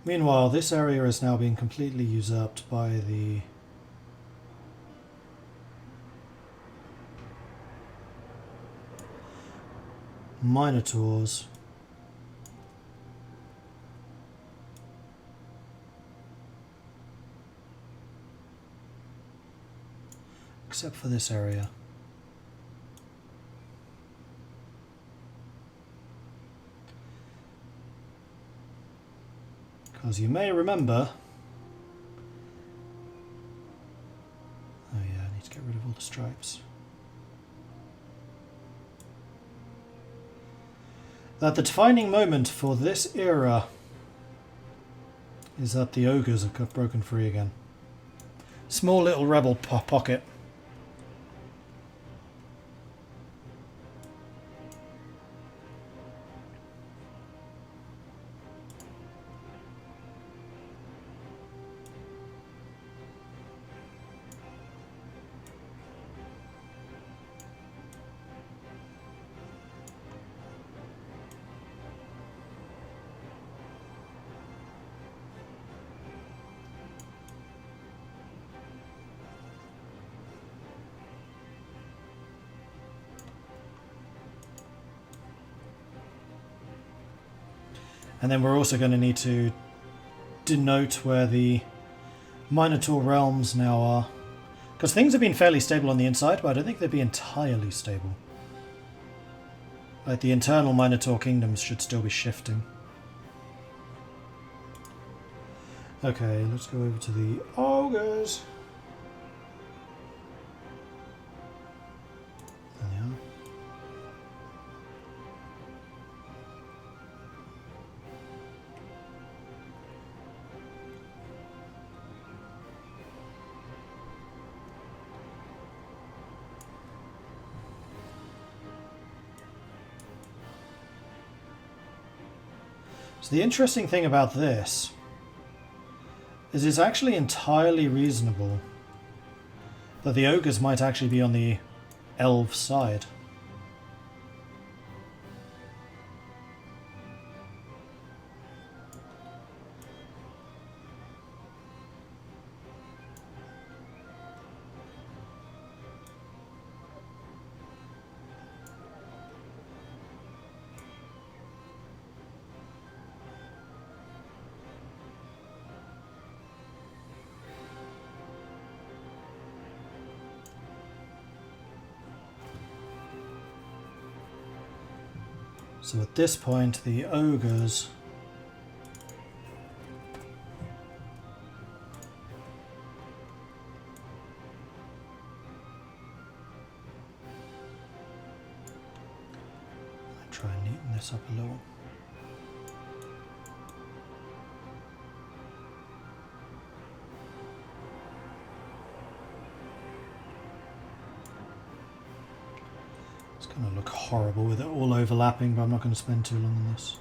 Meanwhile, this area is now being completely usurped by the Minotaurs. Except for this area. Because you may remember... Oh yeah, I need to get rid of all the stripes. That the defining moment for this era is that the ogres have got broken free again. Small little rebel pocket. And then we're also going to need to denote where the Minotaur realms now are. Because things have been fairly stable on the inside, but I don't think they'd be entirely stable. Like the internal Minotaur kingdoms should still be shifting. Okay, let's go over to the ogres. There they are. So the interesting thing about this is it's actually entirely reasonable that the ogres might actually be on the elf side. So at this point, the ogres try and neaten this up a little. It's going to look horrible with it all overlapping, but I'm not going to spend too long on this.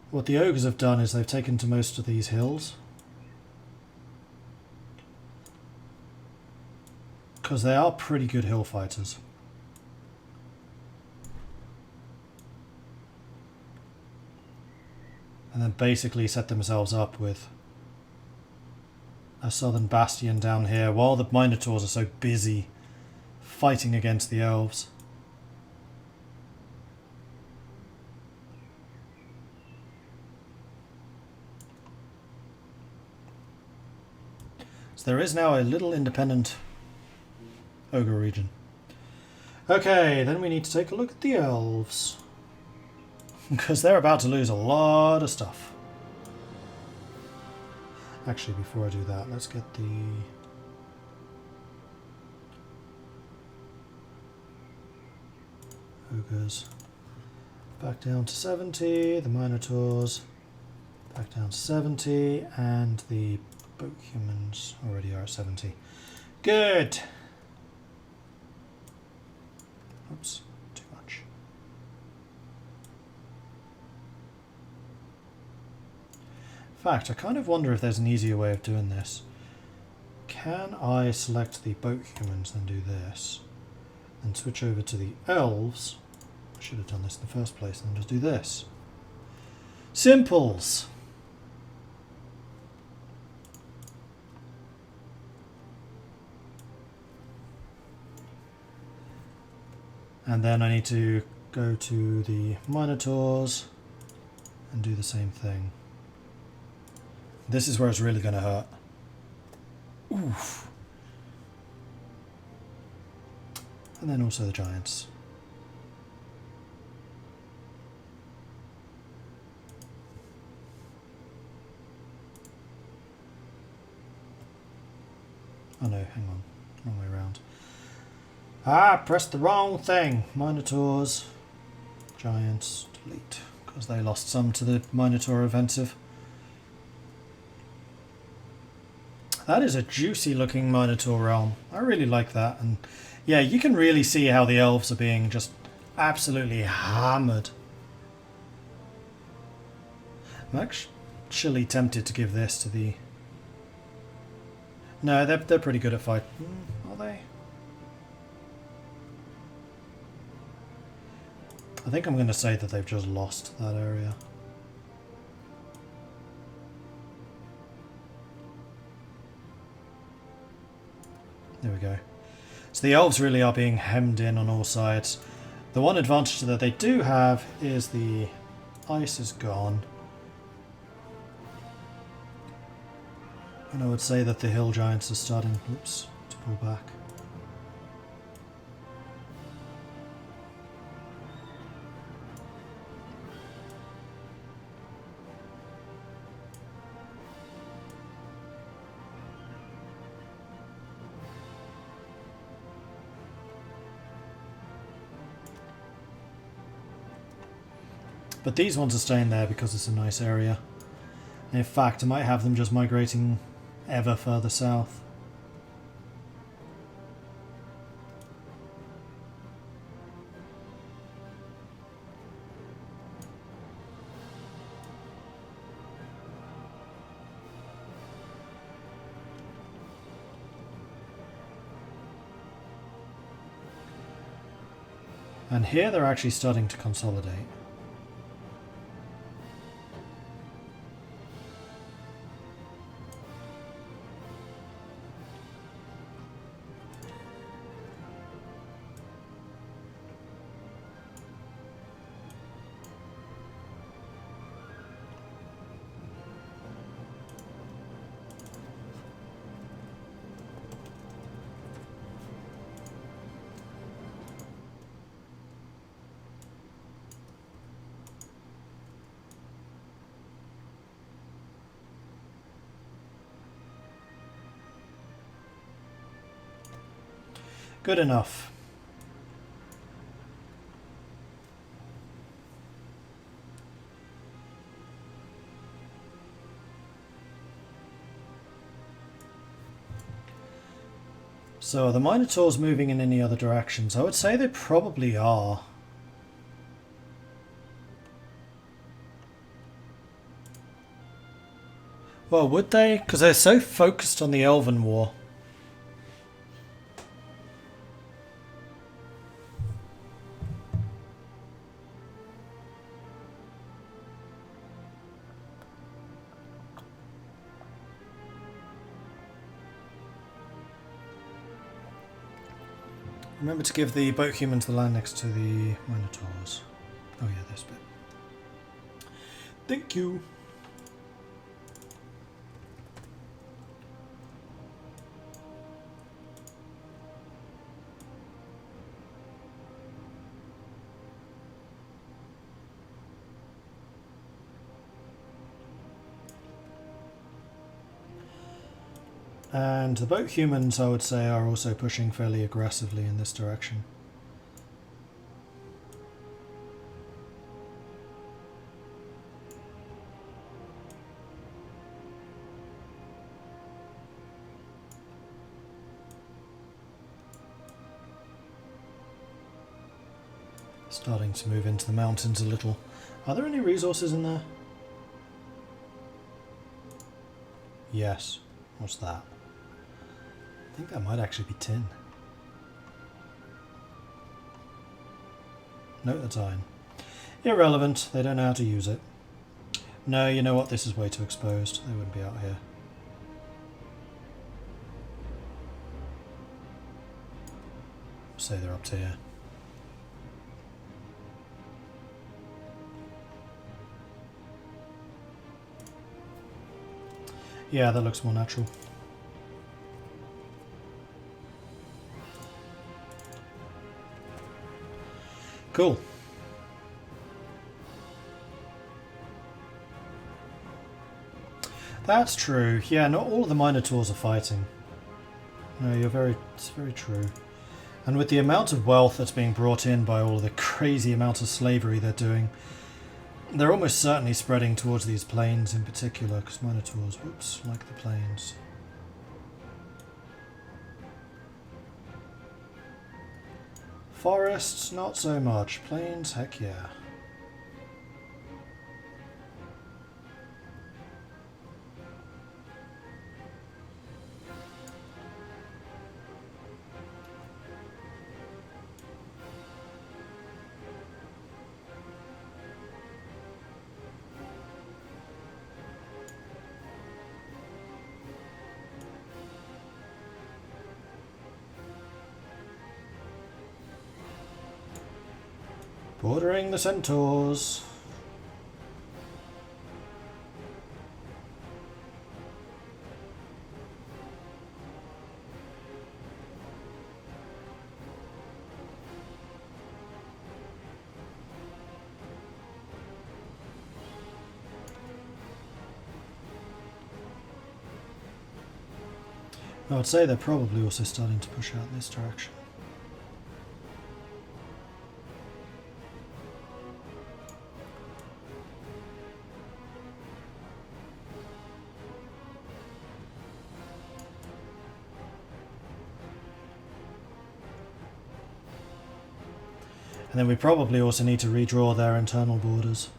What the ogres have done is they've taken to most of these hills, because they are pretty good hill fighters. And then basically set themselves up with a southern bastion down here, while the Minotaurs are so busy fighting against the elves. So there is now a little independent ogre region. Okay, then we need to take a look at the elves, because they're about to lose a lot of stuff. Actually, before I do that, let's get the... ogres back down to 70, the minotaurs back down to 70, and the boat humans already are at 70. Good! Oops, too much. In fact, I kind of wonder if there's an easier way of doing this. Can I select the boat humans and do this? And switch over to the elves? I should have done this in the first place and then just do this. Simples! And then I need to go to the minotaurs and do the same thing. This is where it's really going to hurt. Oof. And then also the giants. Oh no, hang on. Wrong way around. Ah, pressed the wrong thing. Minotaurs, giants, delete. Because they lost some to the Minotaur offensive. That is a juicy looking Minotaur realm. I really like that. And yeah, you can really see how the elves are being just absolutely hammered. I'm actually tempted to give this to the... No, they're pretty good at fight. Are they? I think I'm going to say that they've just lost that area. There we go. So the elves really are being hemmed in on all sides. The one advantage that they do have is the ice is gone. And I would say that the hill giants are starting, oops, to pull back. But these ones are staying there because it's a nice area. And in fact, I might have them just migrating ever further south. And here they're actually starting to consolidate. Good enough. So are the Minotaurs moving in any other directions? I would say they probably are. Well, would they? Because they're so focused on the Elven War. Remember to give the boat humans the land next to the Minotaurs. Oh yeah, this bit. Thank you. And the boat humans, I would say, are also pushing fairly aggressively in this direction. Starting to move into the mountains a little. Are there any resources in there? Yes. What's that? I think that might actually be tin. No, that's iron. Irrelevant. They don't know how to use it. No, you know what? This is way too exposed. They wouldn't be out here. Say they're up to here. Yeah, that looks more natural. Cool. That's true. Yeah, not all of the Minotaurs are fighting. No, it's very true. And with the amount of wealth that's being brought in by all of the crazy amount of slavery they're doing, they're almost certainly spreading towards these plains in particular, because Minotaurs, whoops, like the plains. Forests, not so much. Plains, heck yeah. Bordering the centaurs. I would say they're probably also starting to push out in this direction. And then we probably also need to redraw their internal borders.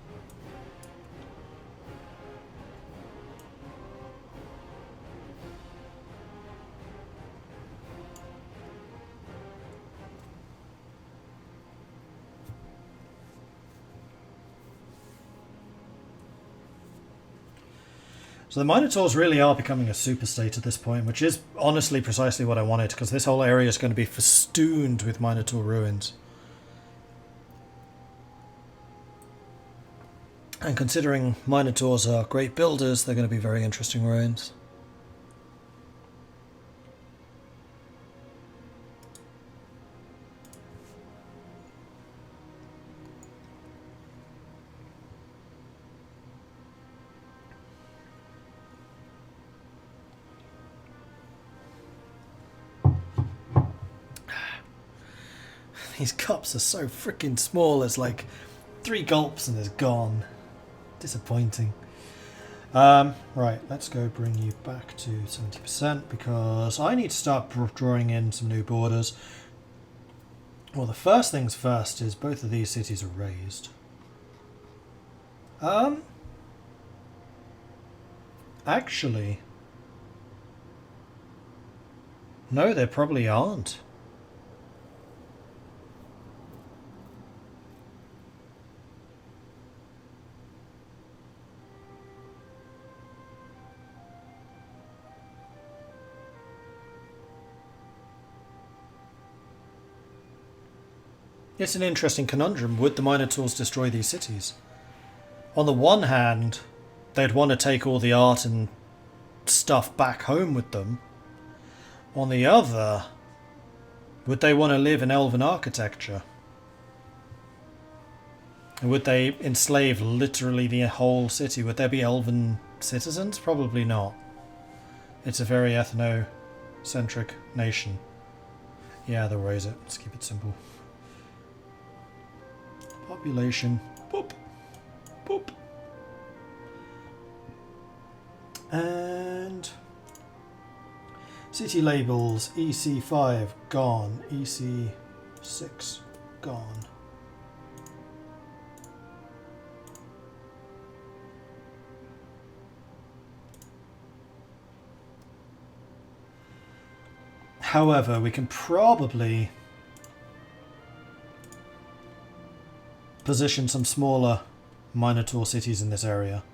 So the Minotaurs really are becoming a super state at this point, which is honestly precisely what I wanted, because this whole area is going to be festooned with Minotaur ruins. And considering Minotaurs are great builders, they're going to be very interesting ruins. These cups are so freaking small, it's like 3 gulps and it's gone. Disappointing. Right, let's go bring you back to 70% because I need to start drawing in some new borders. Well, the first things first is both of these cities are raised. Actually, no, they probably aren't. It's an interesting conundrum. Would the Minotaurs destroy these cities? On the one hand, they'd want to take all the art and stuff back home with them. On the other, would they want to live in elven architecture? Would they enslave literally the whole city? Would there be elven citizens? Probably not. It's a very ethnocentric nation. Yeah, they'll raise it. Let's keep it simple. Population, boop, boop. And city labels, EC5 gone, EC6 gone. However, we can probably position some smaller Minotaur cities in this area.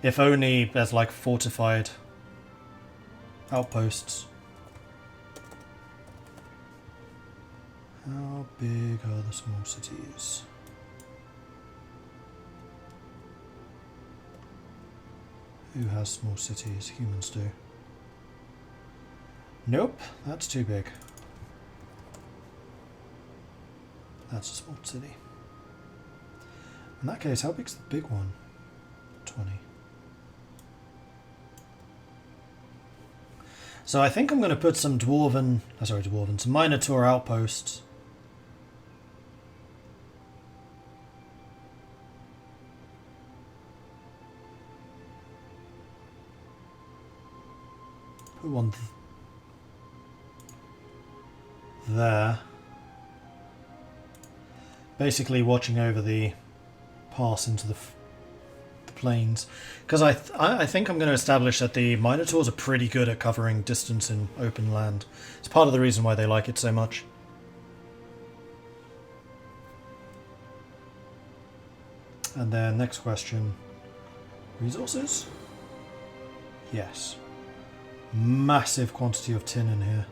If only there's like fortified outposts. How big are the small cities? Who has small cities? Humans do. Nope, that's too big. That's a small city. In that case, how big's the big one? 20. So I think I'm going to put some some Minotaur outposts. Put one there. Basically watching over the pass into the plains. Because I think I'm going to establish that the Minotaurs are pretty good at covering distance in open land. It's part of the reason why they like it so much. And then next question. Resources? Yes. Massive quantity of tin in here.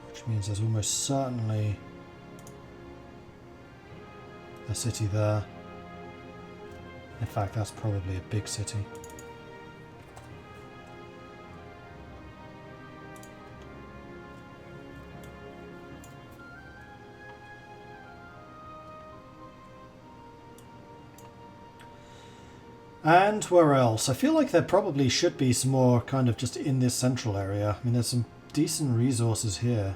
Which means there's almost certainly a city there. In fact, that's probably a big city. And where else? I feel like there probably should be some more kind of just in this central area. I mean, there's some decent resources here.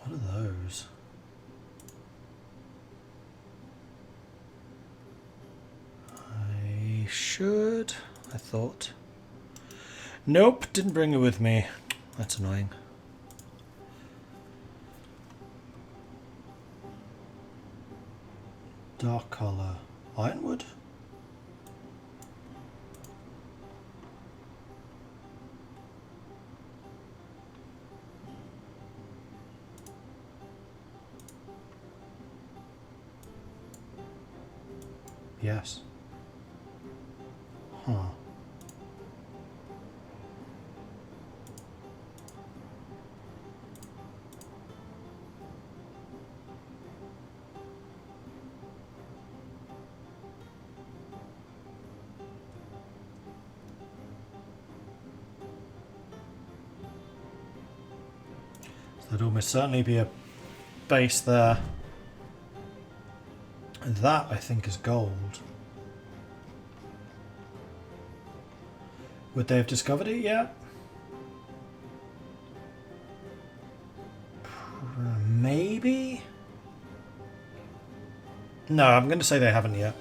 What are those? I thought. Nope, didn't bring it with me. That's annoying. Dark colour. Ironwood? Yes. Huh. So there'd almost certainly be a base there. And that, I think, is gold. Would they have discovered it yet? Maybe? No, I'm going to say they haven't yet.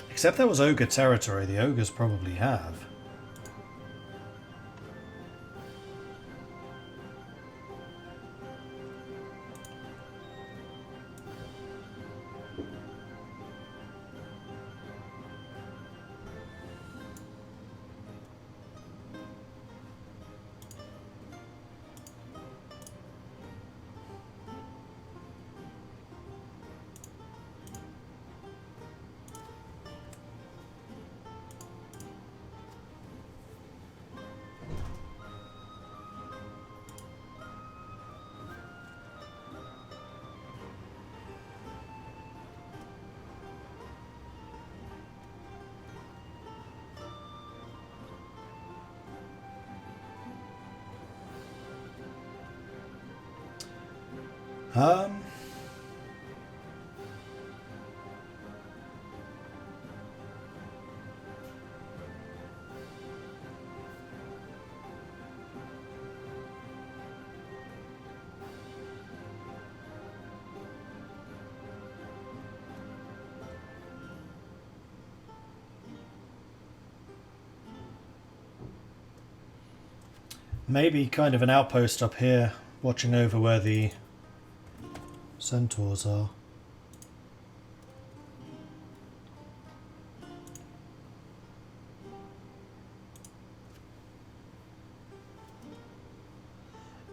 Except that was ogre territory. The ogres probably have. Um, maybe kind of an outpost up here, watching over where the centaurs are.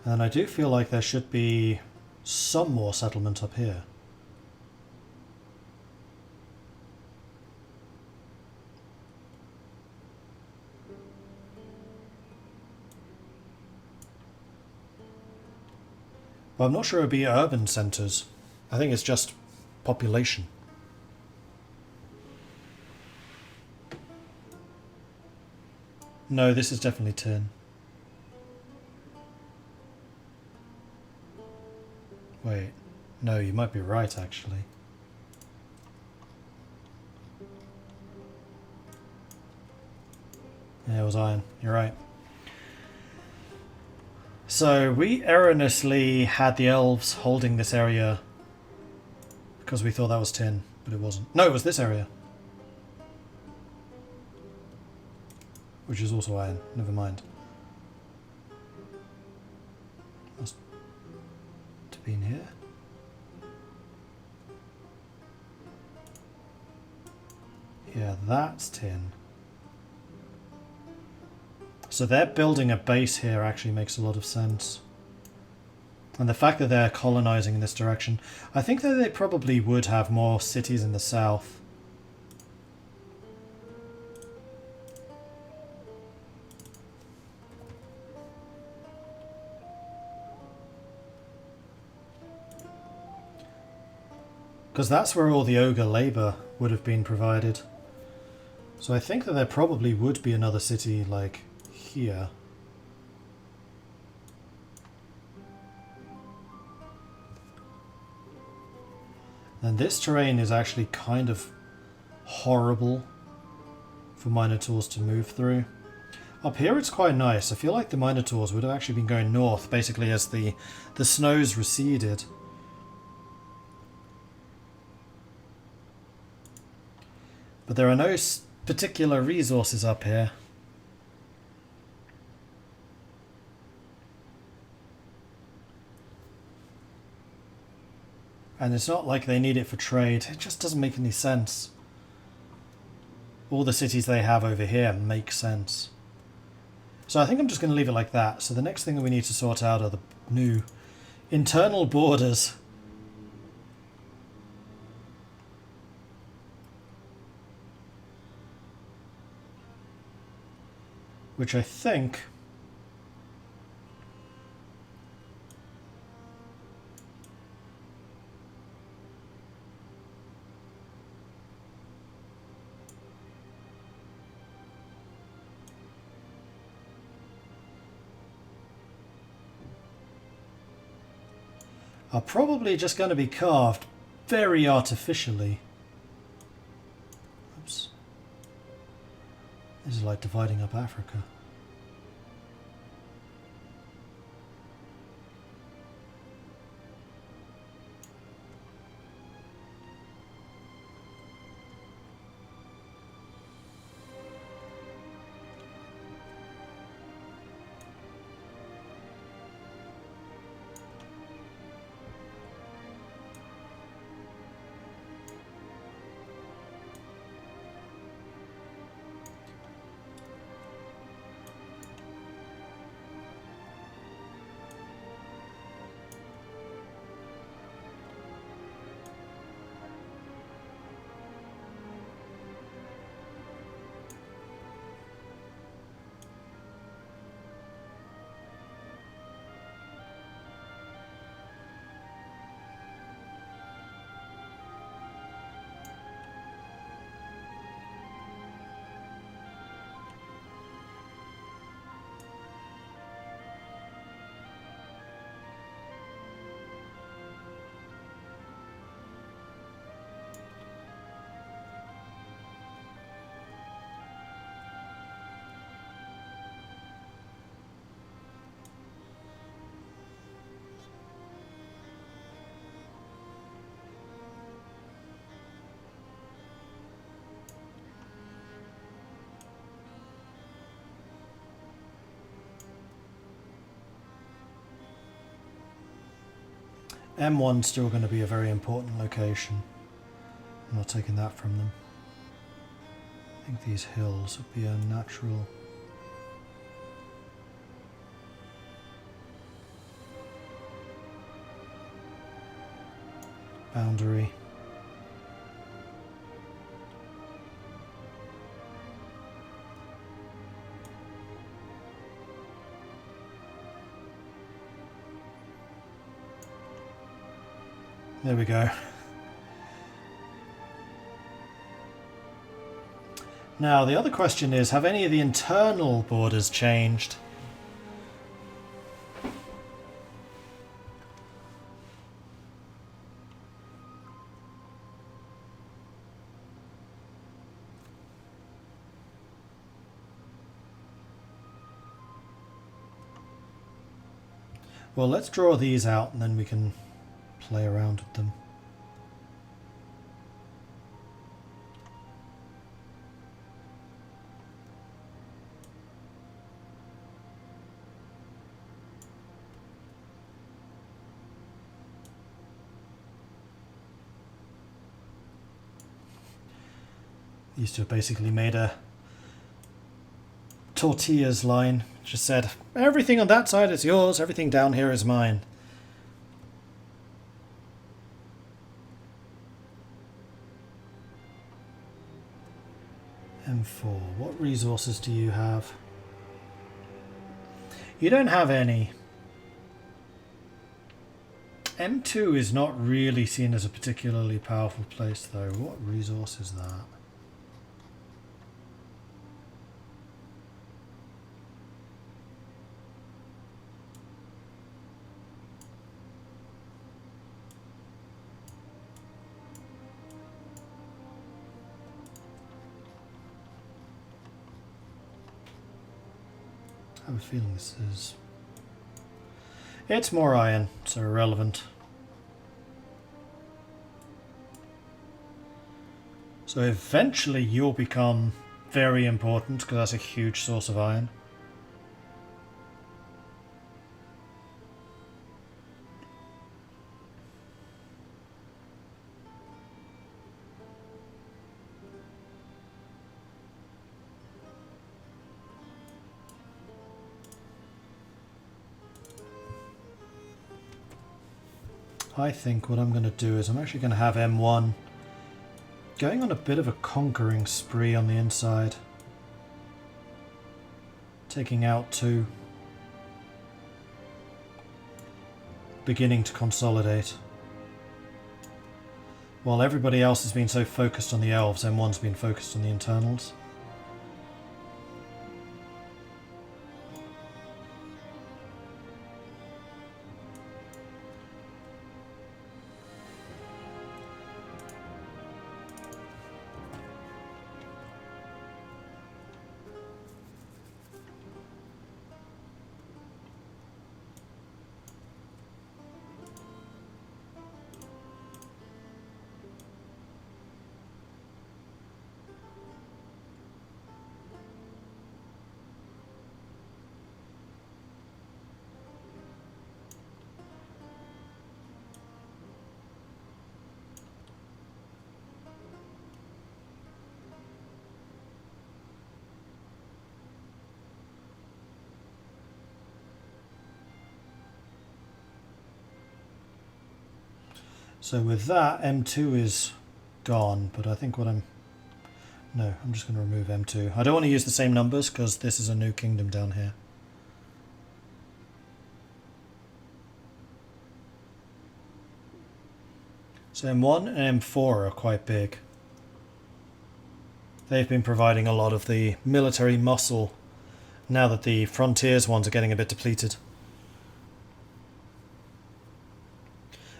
And I do feel like there should be some more settlement up here. But I'm not sure it would be urban centres. I think it's just population. No, this is definitely tin. Wait, no, you might be right actually. Yeah, it was iron. You're right. So we erroneously had the elves holding this area because we thought that was tin, but it wasn't. No, it was this area. Which is also iron. Never mind. Must have been here. Yeah, that's tin. So they're building a base here actually makes a lot of sense. And the fact that they're colonizing in this direction, I think that they probably would have more cities in the south. Because that's where all the ogre labour would have been provided. So I think that there probably would be another city like here. And this terrain is actually kind of horrible for Minotaurs to move through. Up here it's quite nice. I feel like the Minotaurs would have actually been going north basically as the snows receded. But there are no particular resources up here. And it's not like they need it for trade. It just doesn't make any sense. All the cities they have over here make sense. So I think I'm just going to leave it like that. So the next thing that we need to sort out are the new internal borders. Which I think... are probably just going to be carved very artificially. Oops. This is like dividing up Africa. M1's still going to be a very important location. I'm not taking that from them. I think these hills would be a natural boundary. There we go. Now, the other question is, have any of the internal borders changed? Well, let's draw these out and then we can play around with them. Used to have basically made a tortillas line. Just said, everything on that side is yours, everything down here is mine. M4, what resources do you have? You don't have any. M2 is not really seen as a particularly powerful place though. What resource is that? I have a feeling this is... It's more iron, so irrelevant. So eventually you'll become very important because that's a huge source of iron. I think what I'm going to do is I'm actually going to have M1 going on a bit of a conquering spree on the inside. Taking out 2. Beginning to consolidate. While everybody else has been so focused on the elves, M1's been focused on the internals. So with that, M2 is gone, but I think what I'm... No, I'm just going to remove M2. I don't want to use the same numbers because this is a new kingdom down here. So M1 and M4 are quite big. They've been providing a lot of the military muscle now that the frontiers ones are getting a bit depleted.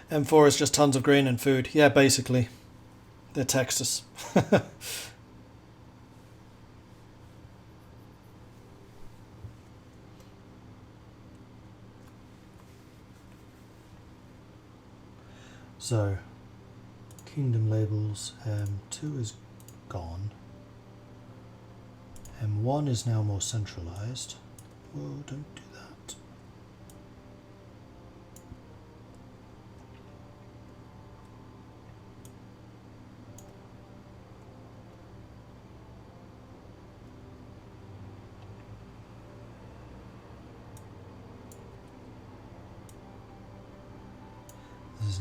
M4 is just tons of grain and food. Yeah, basically. They're Texas. So, kingdom labels, M2 is gone. M1 is now more centralized. Whoa, don't do that.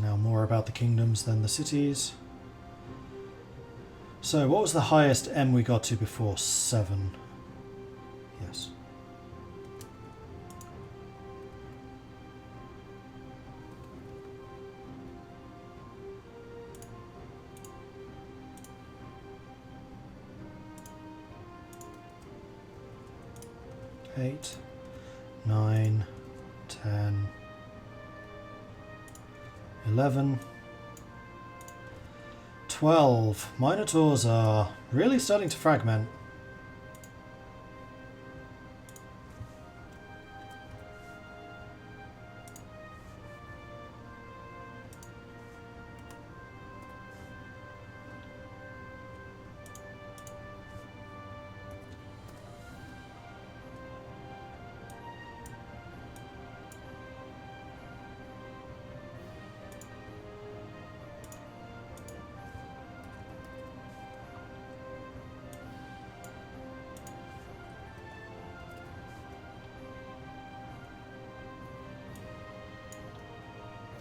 is now more about the kingdoms than the cities. So what was the highest M we got to before? 7. Yes. Eight, 9, 10, 11, 12. Minotaurs are really starting to fragment.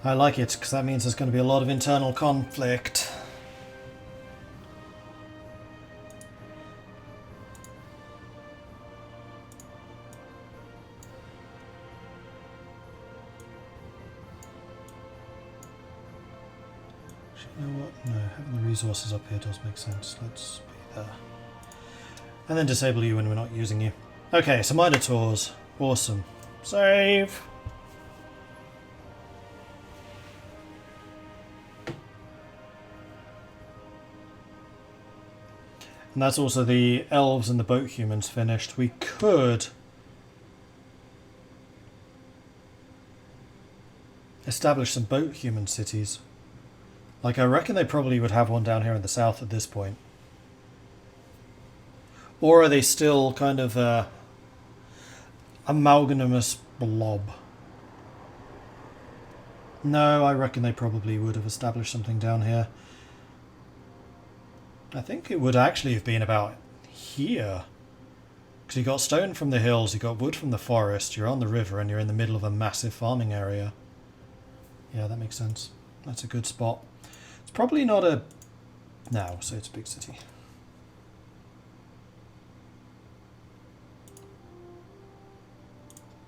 I like it, because that means there's going to be a lot of internal conflict. You know what? No, having the resources up here does make sense. Let's be there. And then disable you when we're not using you. Okay, so Minotaurs. Awesome. Save! And that's also the elves and the boat humans finished. We could establish some boat human cities. Like, I reckon they probably would have one down here in the south at this point. Or are they still kind of a amalgamous blob? No, I reckon they probably would have established something down here. I think it would actually have been about here. Because you got stone from the hills, you got wood from the forest, you're on the river, and you're in the middle of a massive farming area. Yeah, that makes sense. That's a good spot. It's probably not a... No, so it's a big city.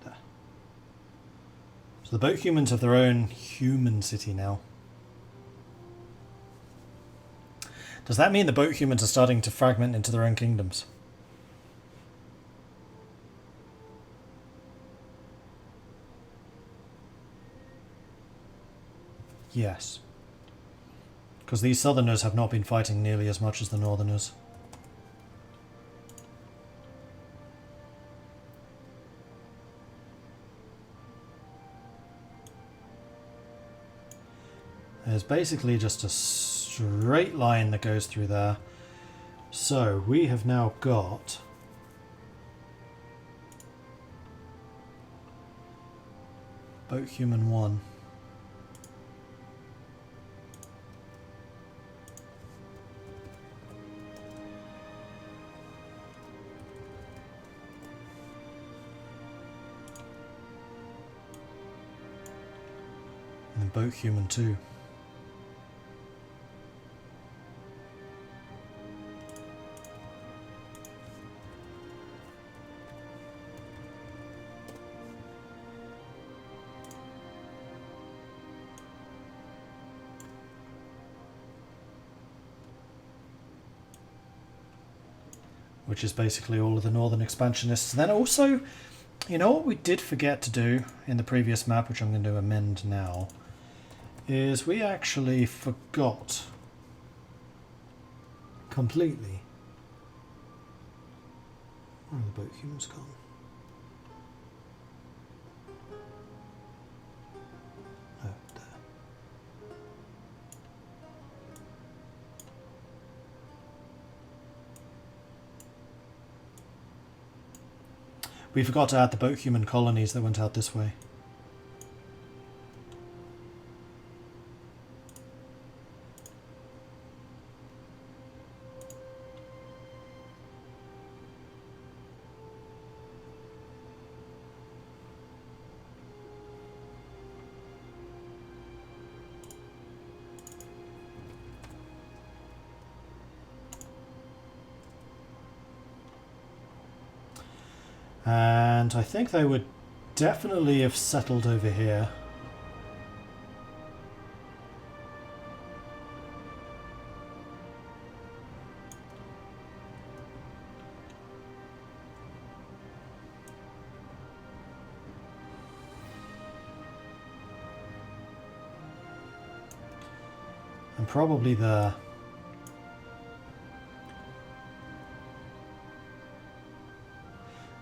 There. So the boat humans have their own human city now. Does that mean the boat humans are starting to fragment into their own kingdoms? Yes. Because these southerners have not been fighting nearly as much as the northerners. There's basically just a straight line that goes through there. So we have now got boat human 1. And boat human 2. Which is basically all of the northern expansionists. Then also, you know what we did forget to do in the previous map, which I'm going to amend now, is we actually forgot completely. Where have the boat humans gone? Oh, there. We forgot to add the boat human colonies that went out this way. And I think they would definitely have settled over here. And probably there.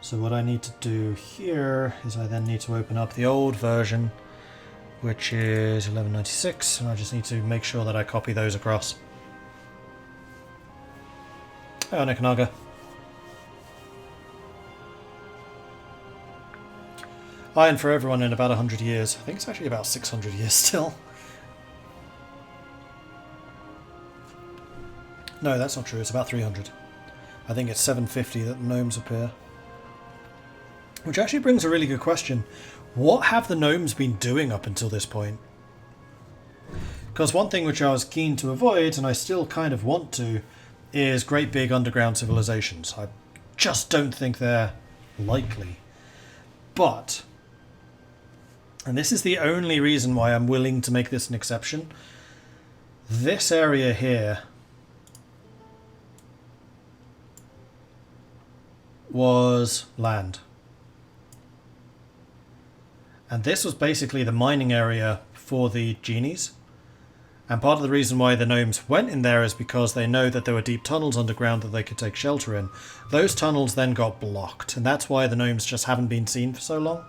So what I need to do here is I then need to open up the old version, which is 1196, and I just need to make sure that I copy those across. Oh, Nikanaga. Iron for everyone in about 100 years. I think it's actually about 600 years still. No, that's not true. It's about 300. I think it's 750 that the gnomes appear. Which actually brings a really good question. What have the gnomes been doing up until this point? Because one thing which I was keen to avoid, and I still kind of want to, is great big underground civilizations. I just don't think they're likely. But, and this is the only reason why I'm willing to make this an exception, this area here was land. And this was basically the mining area for the genies. And part of the reason why the gnomes went in there is because they know that there were deep tunnels underground that they could take shelter in. Those tunnels then got blocked, and that's why the gnomes just haven't been seen for so long.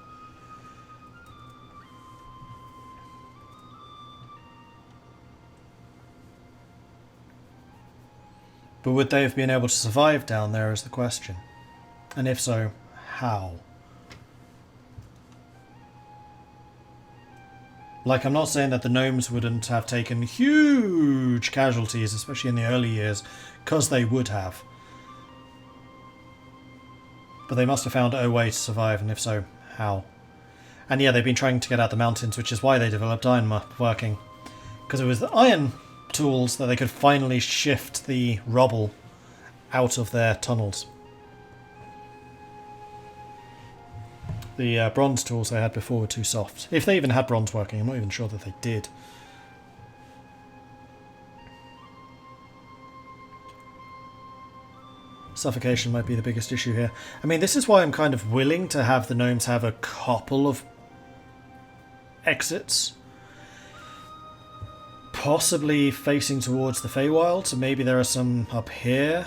But would they have been able to survive down there is the question. And if so, how? Like, I'm not saying that the gnomes wouldn't have taken huge casualties, especially in the early years, because they would have. But they must have found a way to survive, and if so, how? And yeah, they've been trying to get out the mountains, which is why they developed ironworking. Because it was the iron tools that they could finally shift the rubble out of their tunnels. The bronze tools they had before were too soft. If they even had bronze working, I'm not even sure that they did. Suffocation might be the biggest issue here. I mean, this is why I'm kind of willing to have the gnomes have a couple of exits. Possibly facing towards the Feywild, so maybe there are some up here.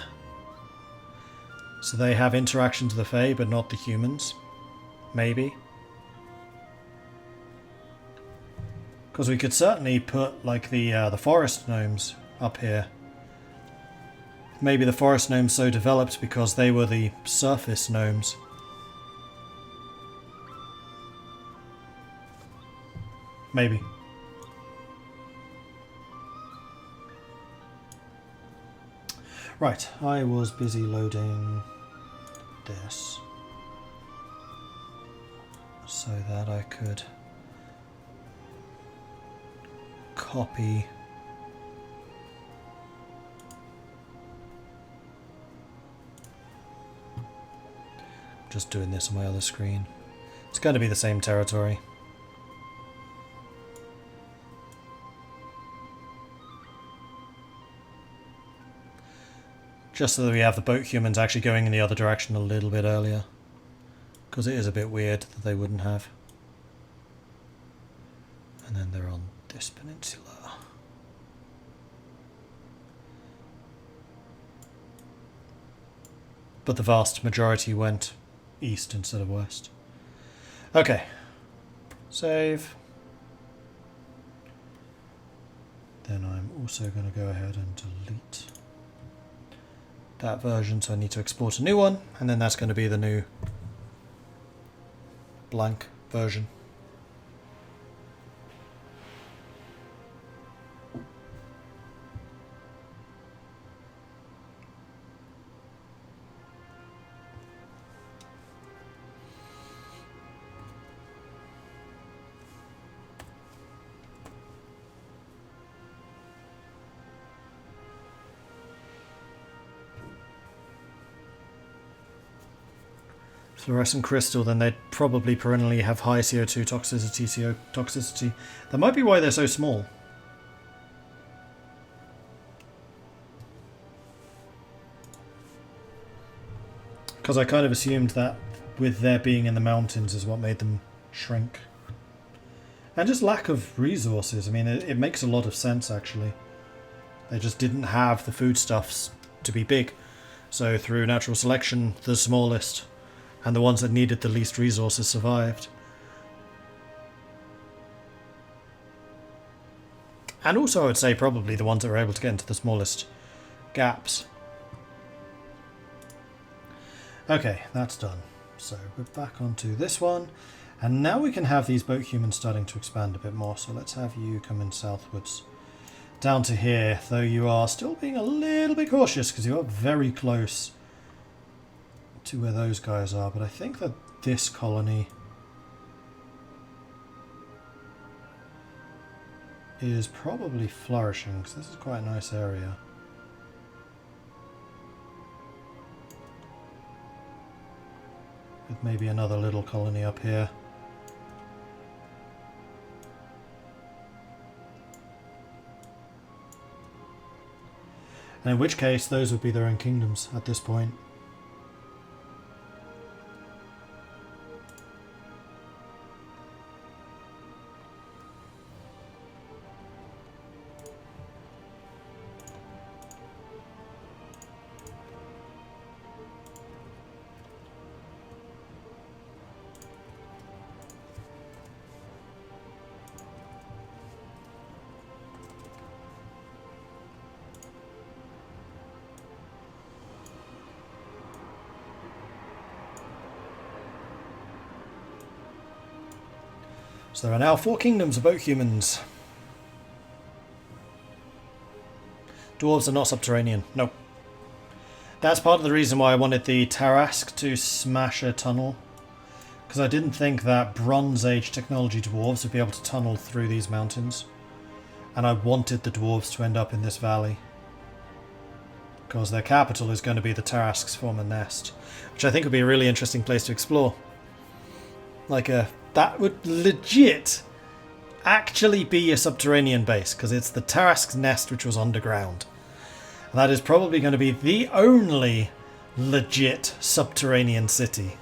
So they have interaction to the Fey, but not the humans. Maybe. Because we could certainly put like the forest gnomes up here. Maybe the forest gnomes so developed because they were the surface gnomes. Maybe. Right, I was busy loading this so that I could copy just doing this on my other screen. It's going to be the same territory. Just so that we have the boat humans actually going in the other direction a little bit earlier. Because it is a bit weird that they wouldn't have. And then they're on this peninsula. But the vast majority went east instead of west. Okay. Save. Then I'm also going to go ahead and delete that version, so I need to export a new one, and then that's going to be the new blank version. fluorescent crystal, then they'd probably perennially have high CO2 toxicity. That might be why they're so small. Because I kind of assumed that with their being in the mountains is what made them shrink. And just lack of resources. I mean, it makes a lot of sense, actually. They just didn't have the foodstuffs to be big. So through natural selection, the smallest and the ones that needed the least resources survived. And also I would say probably the ones that were able to get into the smallest gaps. Okay, that's done. So we're back onto this one. And now we can have these boat humans starting to expand a bit more. So let's have you come in southwards. Down to here, though you are still being a little bit cautious because you are very close to where those guys are. But I think that this colony is probably flourishing because this is quite a nice area. With maybe another little colony up here. And in which case, those would be their own kingdoms at this point. So there are now 4 kingdoms of boat humans. Dwarves are not subterranean. Nope. That's part of the reason why I wanted the Tarrasque to smash a tunnel. Because I didn't think that Bronze Age technology dwarves would be able to tunnel through these mountains. And I wanted the dwarves to end up in this valley. Because their capital is going to be the Tarrasque's former nest. Which I think would be a really interesting place to explore. That would legit actually be a subterranean base, because it's the Tarrasque's nest which was underground. And that is probably going to be the only legit subterranean city.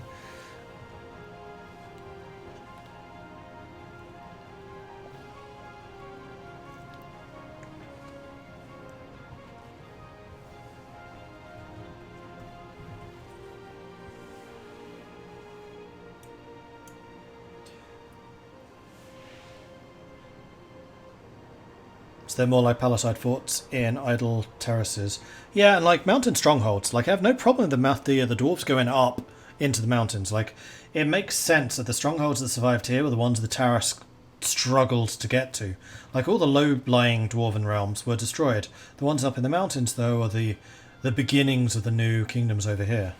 So they're more like palisade forts in idle terraces. Yeah, and like mountain strongholds. Like I have no problem with the dwarves going up into the mountains. Like it makes sense that the strongholds that survived here were the ones the Tarrasque struggled to get to. Like all the low-lying dwarven realms were destroyed. The ones up in the mountains, though, are the beginnings of the new kingdoms over here.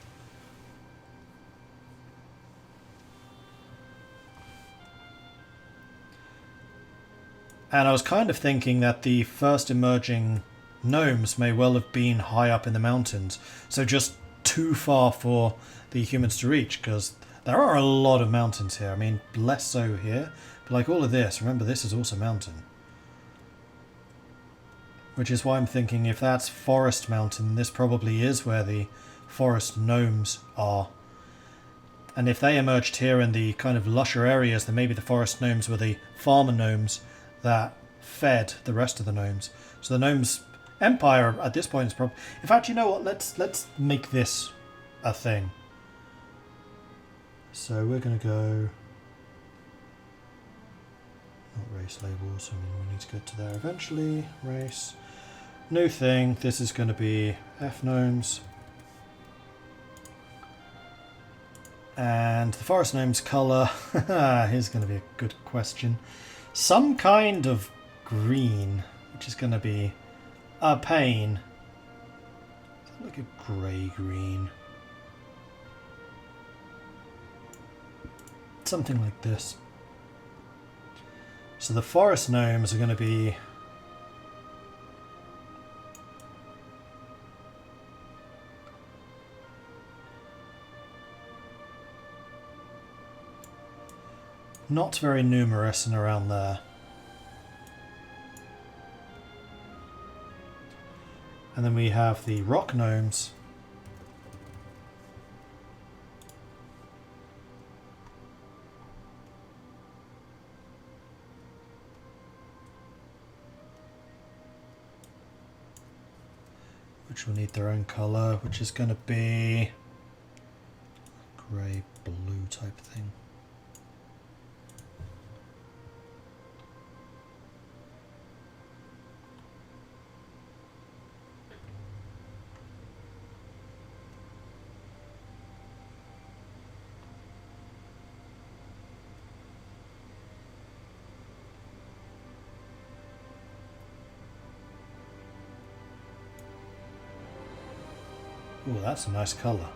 And I was kind of thinking that the first emerging gnomes may well have been high up in the mountains, so just too far for the humans to reach, because there are a lot of mountains here. I mean, less so here, but like all of this, remember this is also mountain. Which is why I'm thinking if that's Forest Mountain, this probably is where the forest gnomes are. And if they emerged here in the kind of lusher areas, then maybe the forest gnomes were the farmer gnomes that fed the rest of the gnomes. So the gnomes empire at this point is probably... In fact, you know what? Let's make this a thing. So we're going to go... Not race labels. I mean, we need to get to there eventually. Race. New thing. This is going to be F gnomes. And the forest gnomes colour. Here's going to be a good question. Some kind of green, which is going to be a pain. Like a grey-green. Something like this. So the forest gnomes are going to be... Not very numerous and around there. And then we have the rock gnomes. Which will need their own colour, which is going to be grey blue type thing. Ooh, that's a nice colour.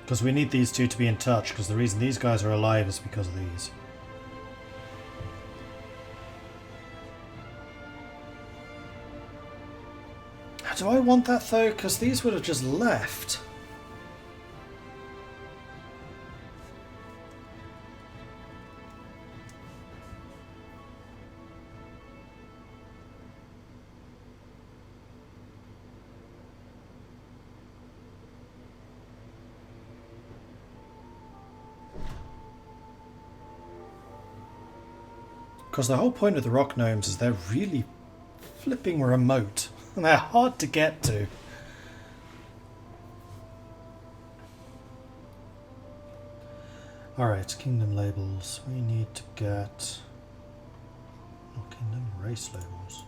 Because we need these two to be in touch, because the reason these guys are alive is because of these. Do I want that though? Because these would have just left. Because the whole point of the rock gnomes is they're really flipping remote. And they're hard to get to. Alright, kingdom labels. We need to get... Oh, kingdom race labels.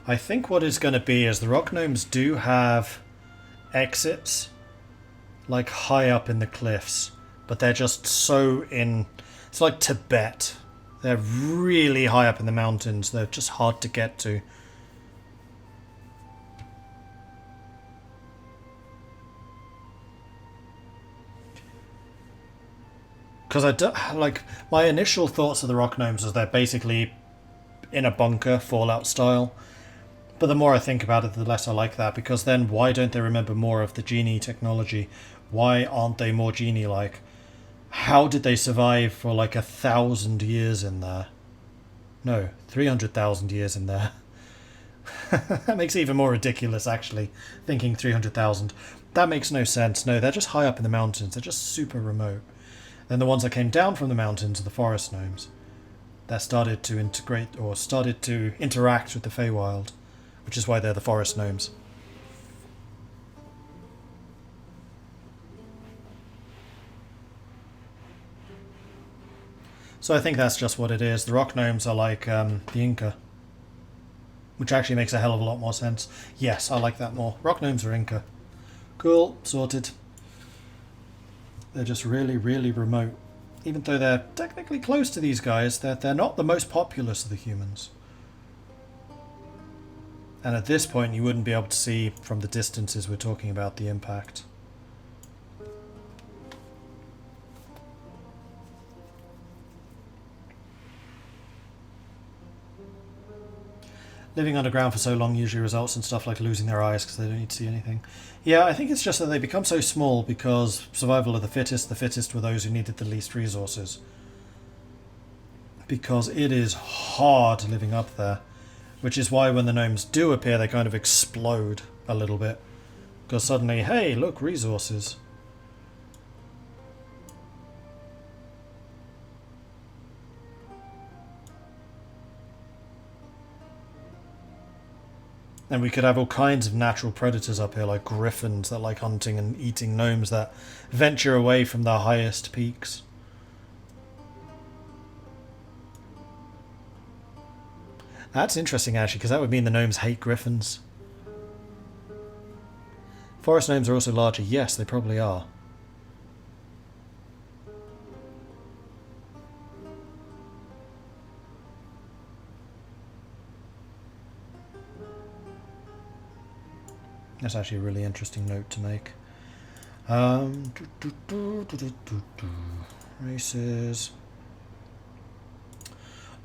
I think what it's going to be is the rock gnomes do have exits, like high up in the cliffs, but they're just so in... It's like Tibet. They're really high up in the mountains. They're just hard to get to. Because like, my initial thoughts of the rock gnomes is they're basically in a bunker, Fallout style. But the more I think about it, the less I like that, because then why don't they remember more of the genie technology? Why aren't they more genie-like? How did they survive for like 1,000 years in there? No, 300,000 years in there. That makes it even more ridiculous, actually, thinking 300,000. That makes no sense. No, they're just high up in the mountains. They're just super remote. Then the ones that came down from the mountains are the forest gnomes. That started to integrate, or started to interact with the Feywild, which is why they're the forest gnomes. So I think that's just what it is. The rock gnomes are like the Inca, which actually makes a hell of a lot more sense. Yes, I like that more. Rock gnomes are Inca. Cool, sorted. They're just really, really remote. Even though they're technically close to these guys, they're not the most populous of the humans. And at this point you wouldn't be able to see from the distances we're talking about the impact. Living underground for so long usually results in stuff like losing their eyes because they don't need to see anything. Yeah, I think it's just that they become so small because survival of the fittest were those who needed the least resources. Because it is hard living up there. Which is why when the gnomes do appear, they kind of explode a little bit. Because suddenly, hey, look, resources. And we could have all kinds of natural predators up here, like griffins that like hunting and eating gnomes that venture away from the highest peaks. That's interesting, actually, because that would mean the gnomes hate griffins. Forest gnomes are also larger. Yes, they probably are. That's actually a really interesting note to make. Races.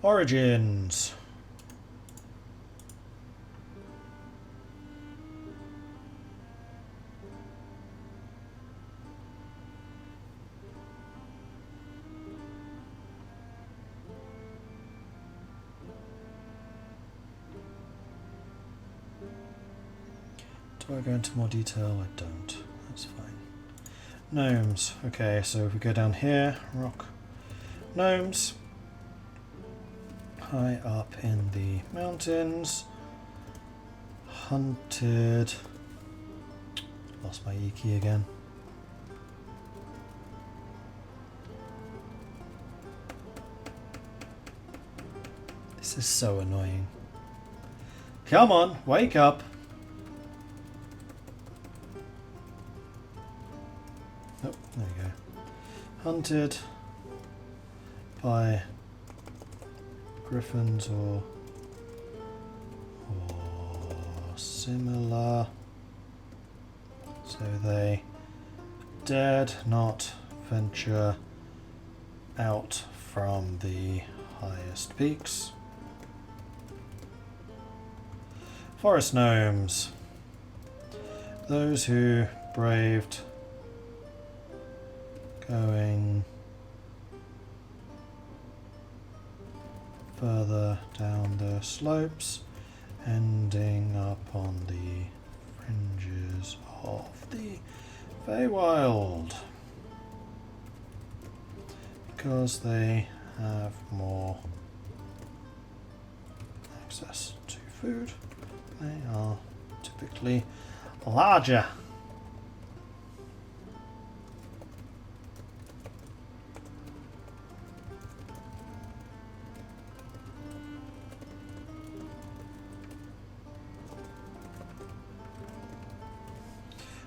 Origins. Do I go into more detail? I don't. That's fine. Gnomes. Okay, so if we go down here, rock gnomes. High up in the mountains. Hunted. Lost my E key again. This is so annoying. Come on, wake up. Oh, there we go. Hunted by griffins or similar. So they dared not venture out from the highest peaks. Forest gnomes. Those who braved going further down the slopes, ending up on the fringes of the Feywild, because they have more access to food. They are typically larger.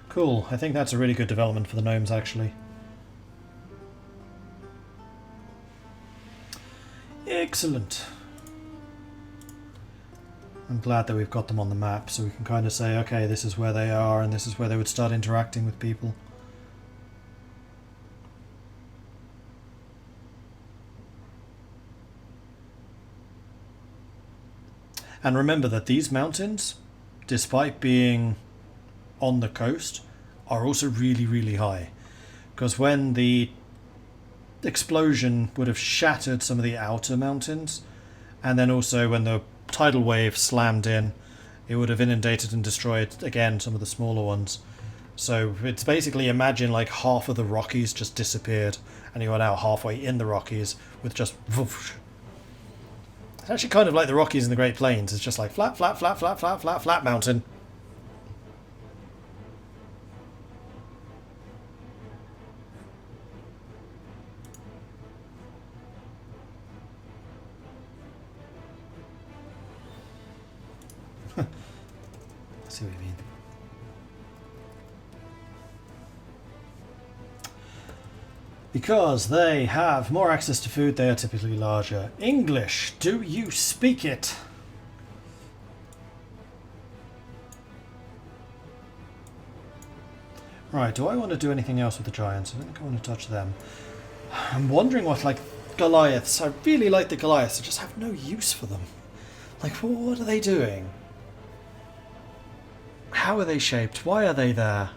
Cool, I think that's a really good development for the gnomes, actually. Excellent. I'm glad that we've got them on the map, so we can kind of say, okay, this is where they are, and this is where they would start interacting with people. And remember that these mountains, despite being on the coast, are also really, really high. Because when the explosion would have shattered some of the outer mountains, and then also when the tidal wave slammed in, it would have inundated and destroyed, again, some of the smaller ones. So it's basically, imagine like half of the Rockies just disappeared, and you are now halfway in the Rockies with just whoosh. It's actually kind of like the Rockies and the Great Plains. It's just like flat, flat, flat, flat, flat, flat, flat mountain. I see what you mean. Because they have more access to food, they are typically larger. English, do you speak it? Right, do I want to do anything else with the giants? I don't think I want to touch them. I'm wondering what, like, Goliaths. I really like the Goliaths, I just have no use for them. Like, what are they doing? How are they shaped? Why are they there?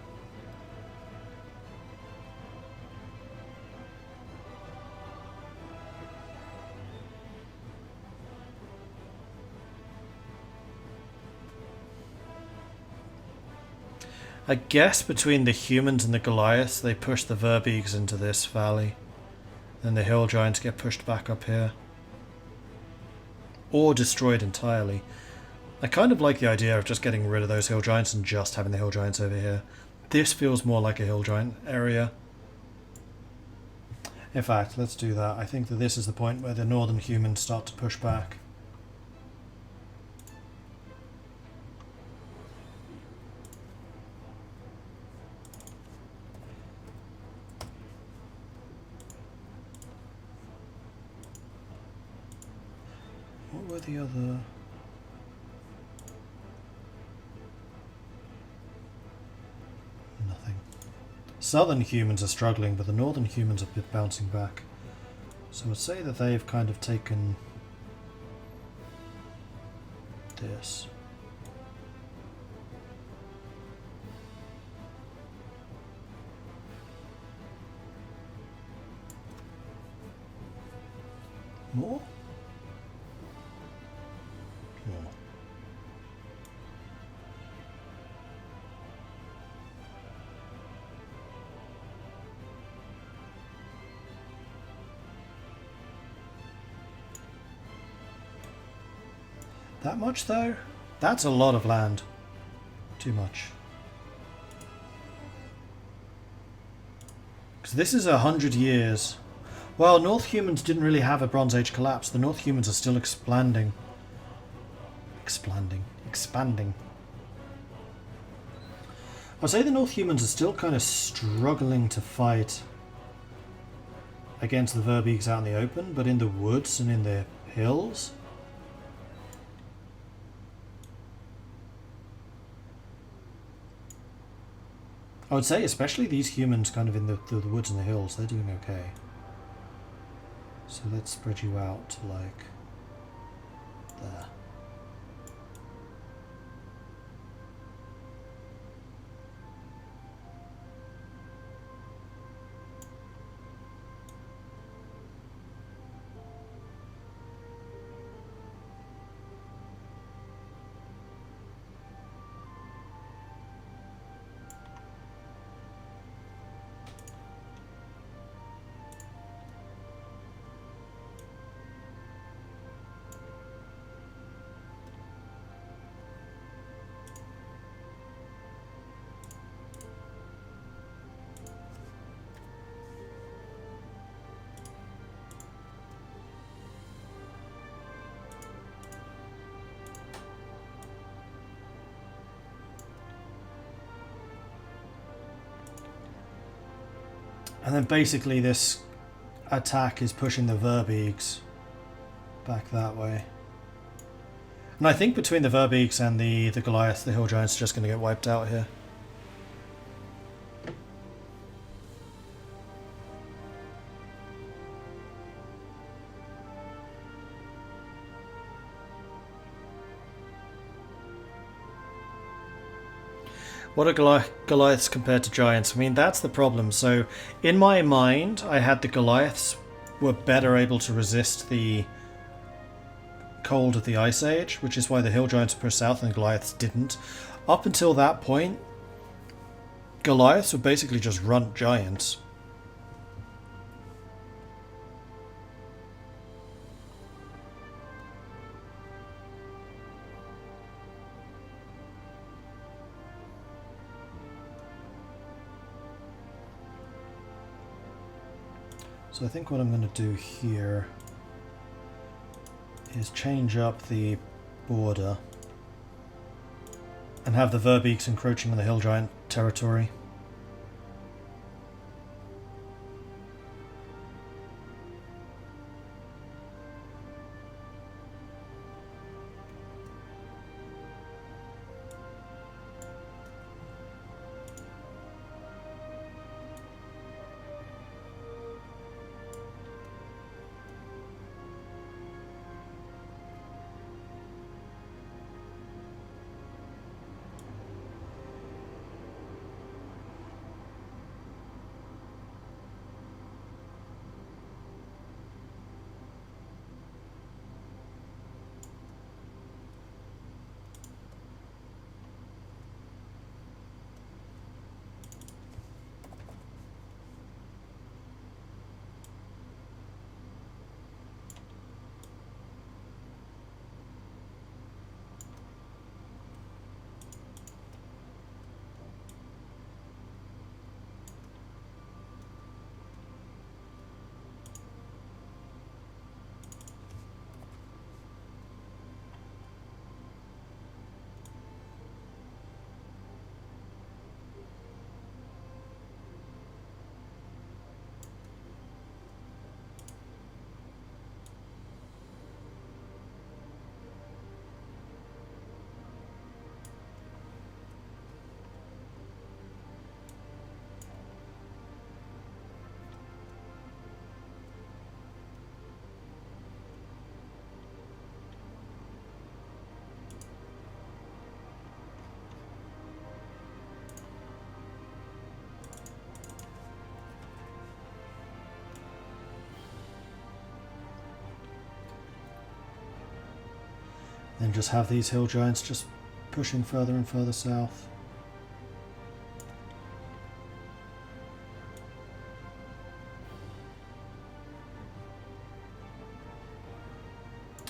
I guess between the humans and the Goliaths, they push the Verbeegs into this valley. Then the hill giants get pushed back up here. Or destroyed entirely. I kind of like the idea of just getting rid of those hill giants and just having the hill giants over here. This feels more like a hill giant area. In fact, let's do that. I think that this is the point where the northern humans start to push back. What were the other... Nothing. Southern humans are struggling, but the northern humans are bouncing back. So I'd say that they've kind of taken this. More? More. That much though? That's a lot of land. Too much. Because this is 100 years. Well, North humans didn't really have a Bronze Age collapse. The North humans are still expanding. Expanding. I'd say the North humans are still kind of struggling to fight against the Verbeegs out in the open, but in the woods and in the hills... I would say especially these humans kind of in the woods and the hills, they're doing okay. So let's spread you out to like there. And then basically this attack is pushing the Verbeegs back that way. And I think between the Verbeegs and the Goliath, the Hill Giants are just going to get wiped out here. What are Goliaths compared to Giants? I mean, that's the problem. So, in my mind, I had the Goliaths were better able to resist the cold of the Ice Age, which is why the Hill Giants pushed south and the Goliaths didn't. Up until that point, Goliaths were basically just runt giants. So I think what I'm going to do here is change up the border and have the Verbeegs encroaching on the Hill Giant territory. Then just have these hill giants just pushing further and further south.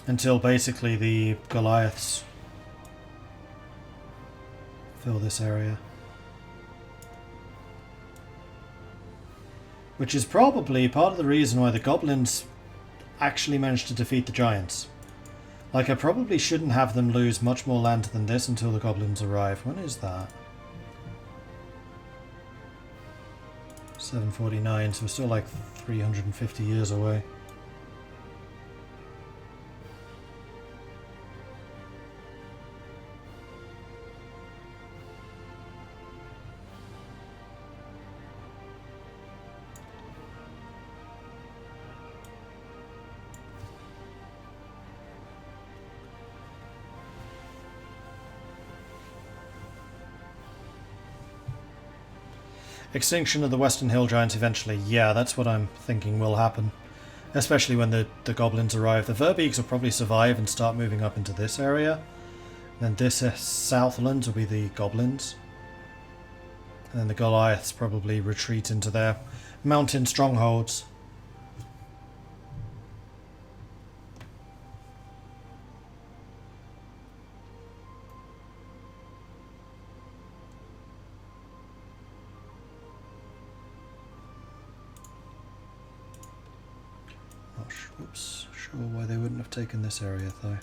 Until basically the Goliaths fill this area. Which is probably part of the reason why the goblins actually managed to defeat the giants. Like, I probably shouldn't have them lose much more land than this until the goblins arrive. When is that? 749, so we're still like 350 years away. Extinction of the Western Hill Giants eventually. Yeah, that's what I'm thinking will happen. Especially when the goblins arrive. The Verbeeks will probably survive and start moving up into this area. Then this Southland will be the goblins. And then the Goliaths probably retreat into their mountain strongholds. Oops, sure why they wouldn't have taken this area though.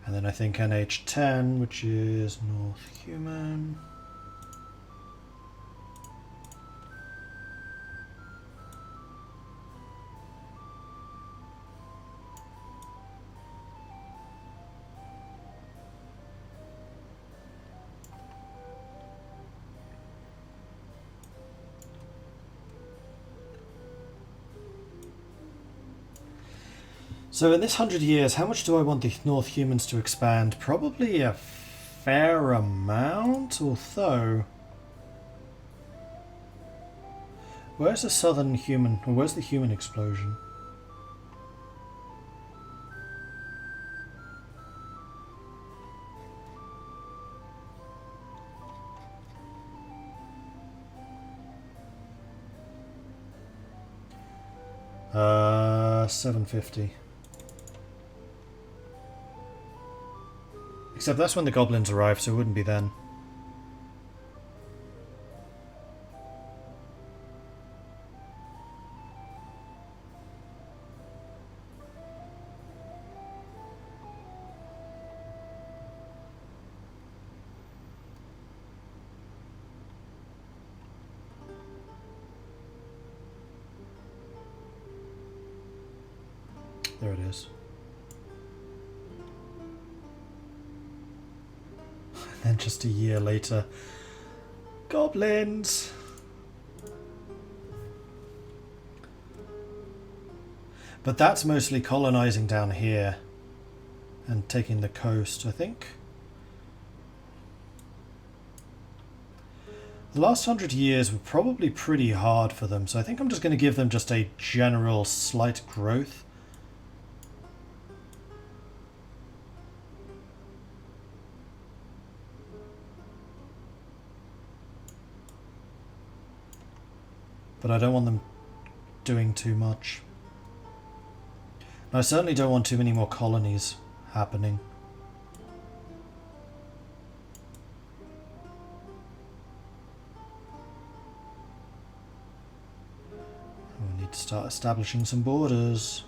And then I think NH10, which is North Human. So in this 100 years, how much do I want the North Humans to expand? Probably a fair amount, although... Where's the Southern Human, or where's the Human explosion? Uh, 750. Except that's when the goblins arrive, so it wouldn't be then. There it is. And just a year later, goblins! But that's mostly colonizing down here and taking the coast, I think. The last 100 years were probably pretty hard for them, so I think I'm just going to give them just a general slight growth. But I don't want them doing too much. And I certainly don't want too many more colonies happening. We need to start establishing some borders.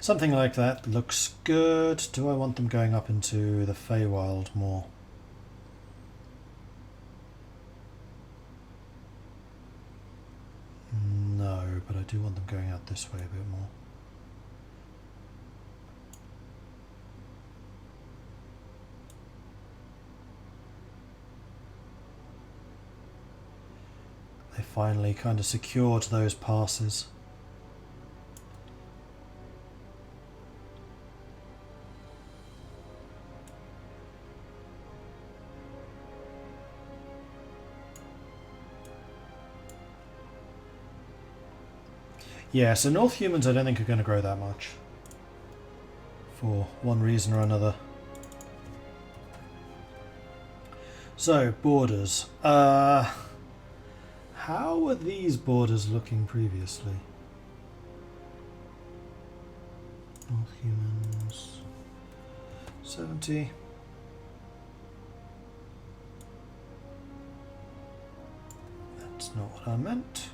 Something like that looks good. Do I want them going up into the Feywild more? do want them going out this way a bit more. They finally kind of secured those passes. Yeah, so North humans I don't think are going to grow that much. For one reason or another. So, borders. How were these borders looking previously? North humans... 70. That's not what I meant.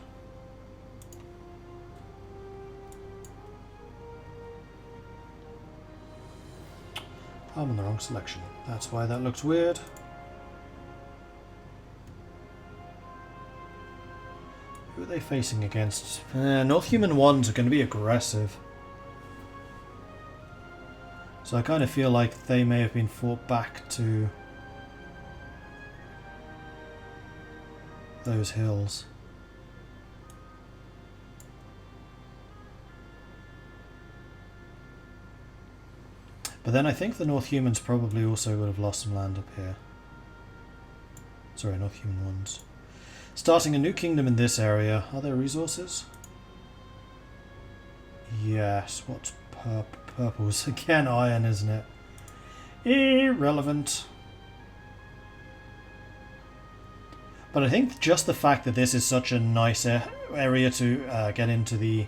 I'm on the wrong selection. That's why that looks weird. Who are they facing against? North Human 1s are going to be aggressive. So I kind of feel like they may have been fought back to those hills. But then I think the North Humans probably also would have lost some land up here. Sorry, North Human 1s. Starting a new kingdom in this area. Are there resources? Yes. What's purples? Again, iron, isn't it? Irrelevant. But I think just the fact that this is such a nice area to get into the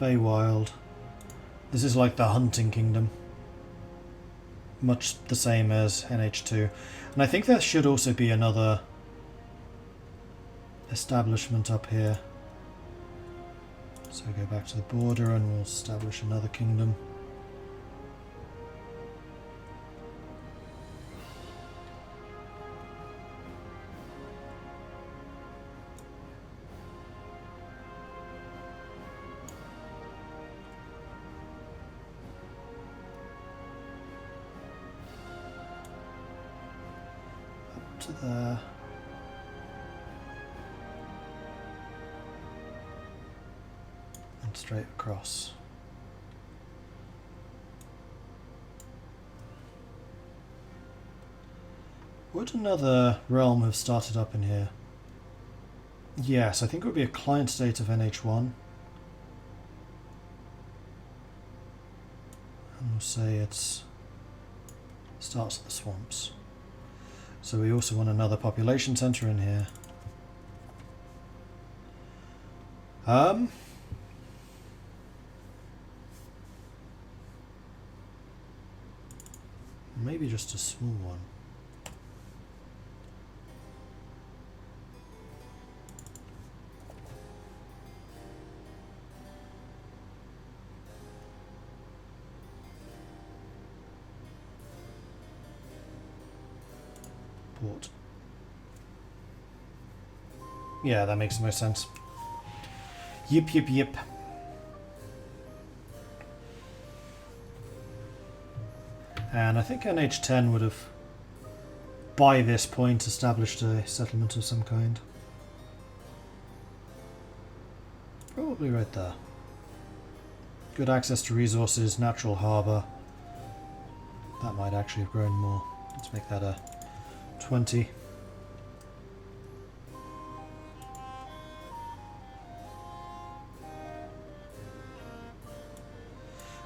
Feywild. This is like the hunting kingdom. Much the same as NH2. And I think there should also be another establishment up here. So we go back to the border and we'll establish another kingdom. To there. And straight across. Would another realm have started up in here? Yes, I think it would be a client state of NH1. And we'll say it's starts at the swamps. So we also want another population centre in here. Maybe just a small one. Port. Yeah, that makes the most sense. Yip, yip, yip. And I think NH10 would have, by this point, established a settlement of some kind. Probably right there. Good access to resources, natural harbour. That might actually have grown more. Let's make that a 20.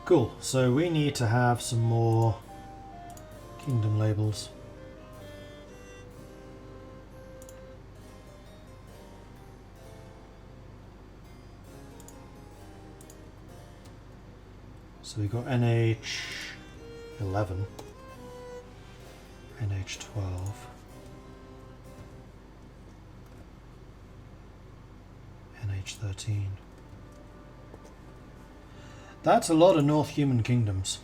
Cool, so we need to have some more kingdom labels. So we've got NH11, NH12, NH13. That's a lot of North Human kingdoms.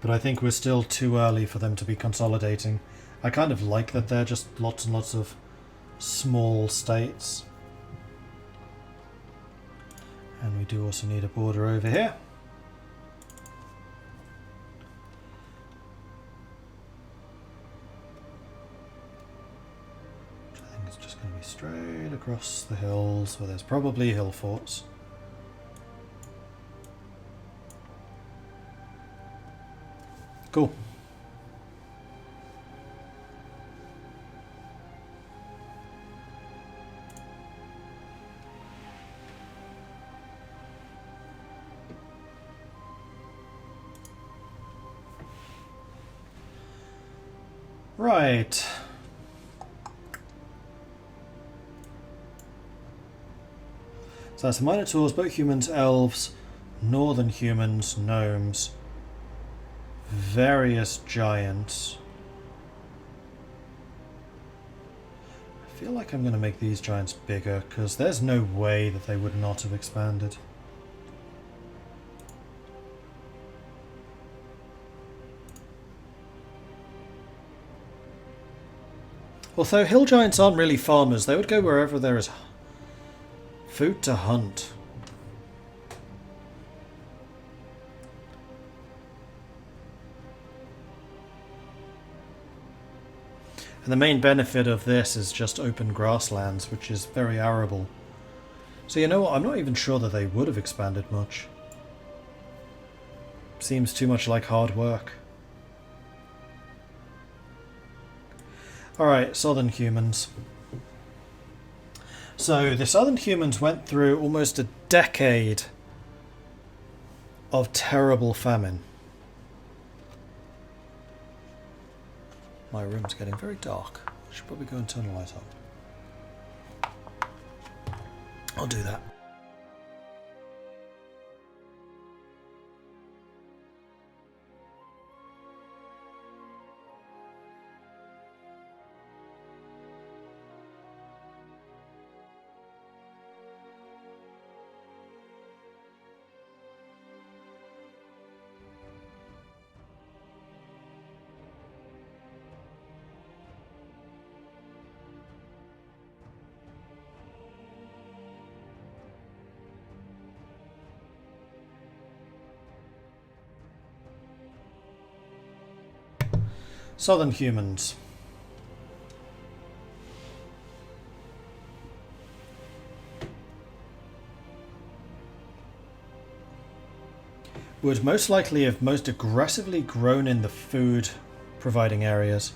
But I think we're still too early for them to be consolidating. I kind of like that they're just lots and lots of small states. And we do also need a border over here. Which I think is just going to be straight across the hills where there's probably hill forts. Cool. Right. So that's the Minotaurs, both humans, elves, northern humans, gnomes, various giants. I feel like I'm going to make these giants bigger because there's no way that they would not have expanded. Although hill giants aren't really farmers, they would go wherever there is food to hunt. And the main benefit of this is just open grasslands, which is very arable. So you know what, I'm not even sure that they would have expanded much. Seems too much like hard work. Alright, southern humans. So the southern humans went through almost a decade of terrible famine. My room's getting very dark. I should probably go and turn the light up. I'll do that. Southern humans. Would most likely have most aggressively grown in the food providing areas.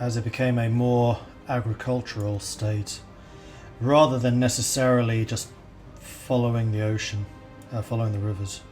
As it became a more agricultural state, rather than necessarily just following the ocean, following the rivers.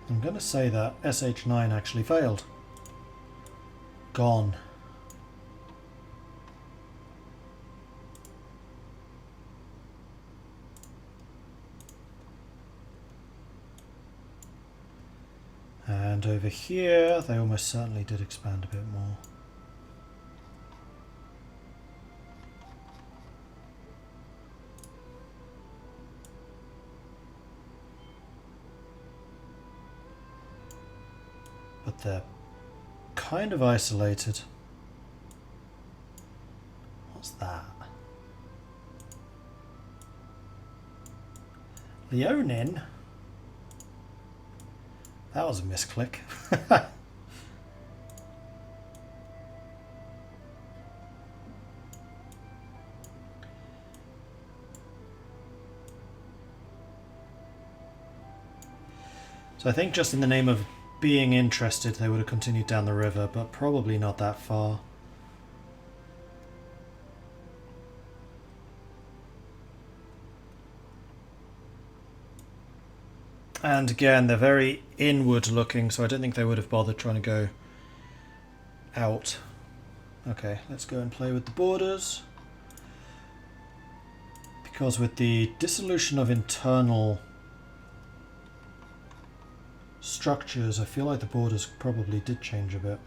I'm going to say that SH9 actually failed. Gone. And over here, they almost certainly did expand a bit more. But they're kind of isolated. What's that? Leonin? That was a misclick. So I think just in the name of being interested, they would have continued down the river, but probably not that far. And again, they're very inward looking, so I don't think they would have bothered trying to go out. Okay, let's go and play with the borders. Because with the dissolution of internal structures, I feel like the borders probably did change a bit.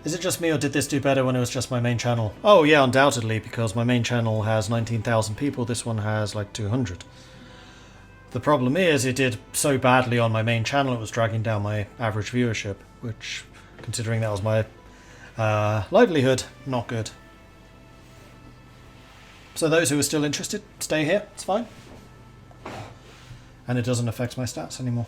Is it just me, or did this do better when it was just my main channel? Oh yeah, undoubtedly, because my main channel has 19,000 people, this one has like 200. The problem is, it did so badly on my main channel, it was dragging down my average viewership, which, considering that was my livelihood, not good. So those who are still interested, stay here, it's fine. And it doesn't affect my stats anymore.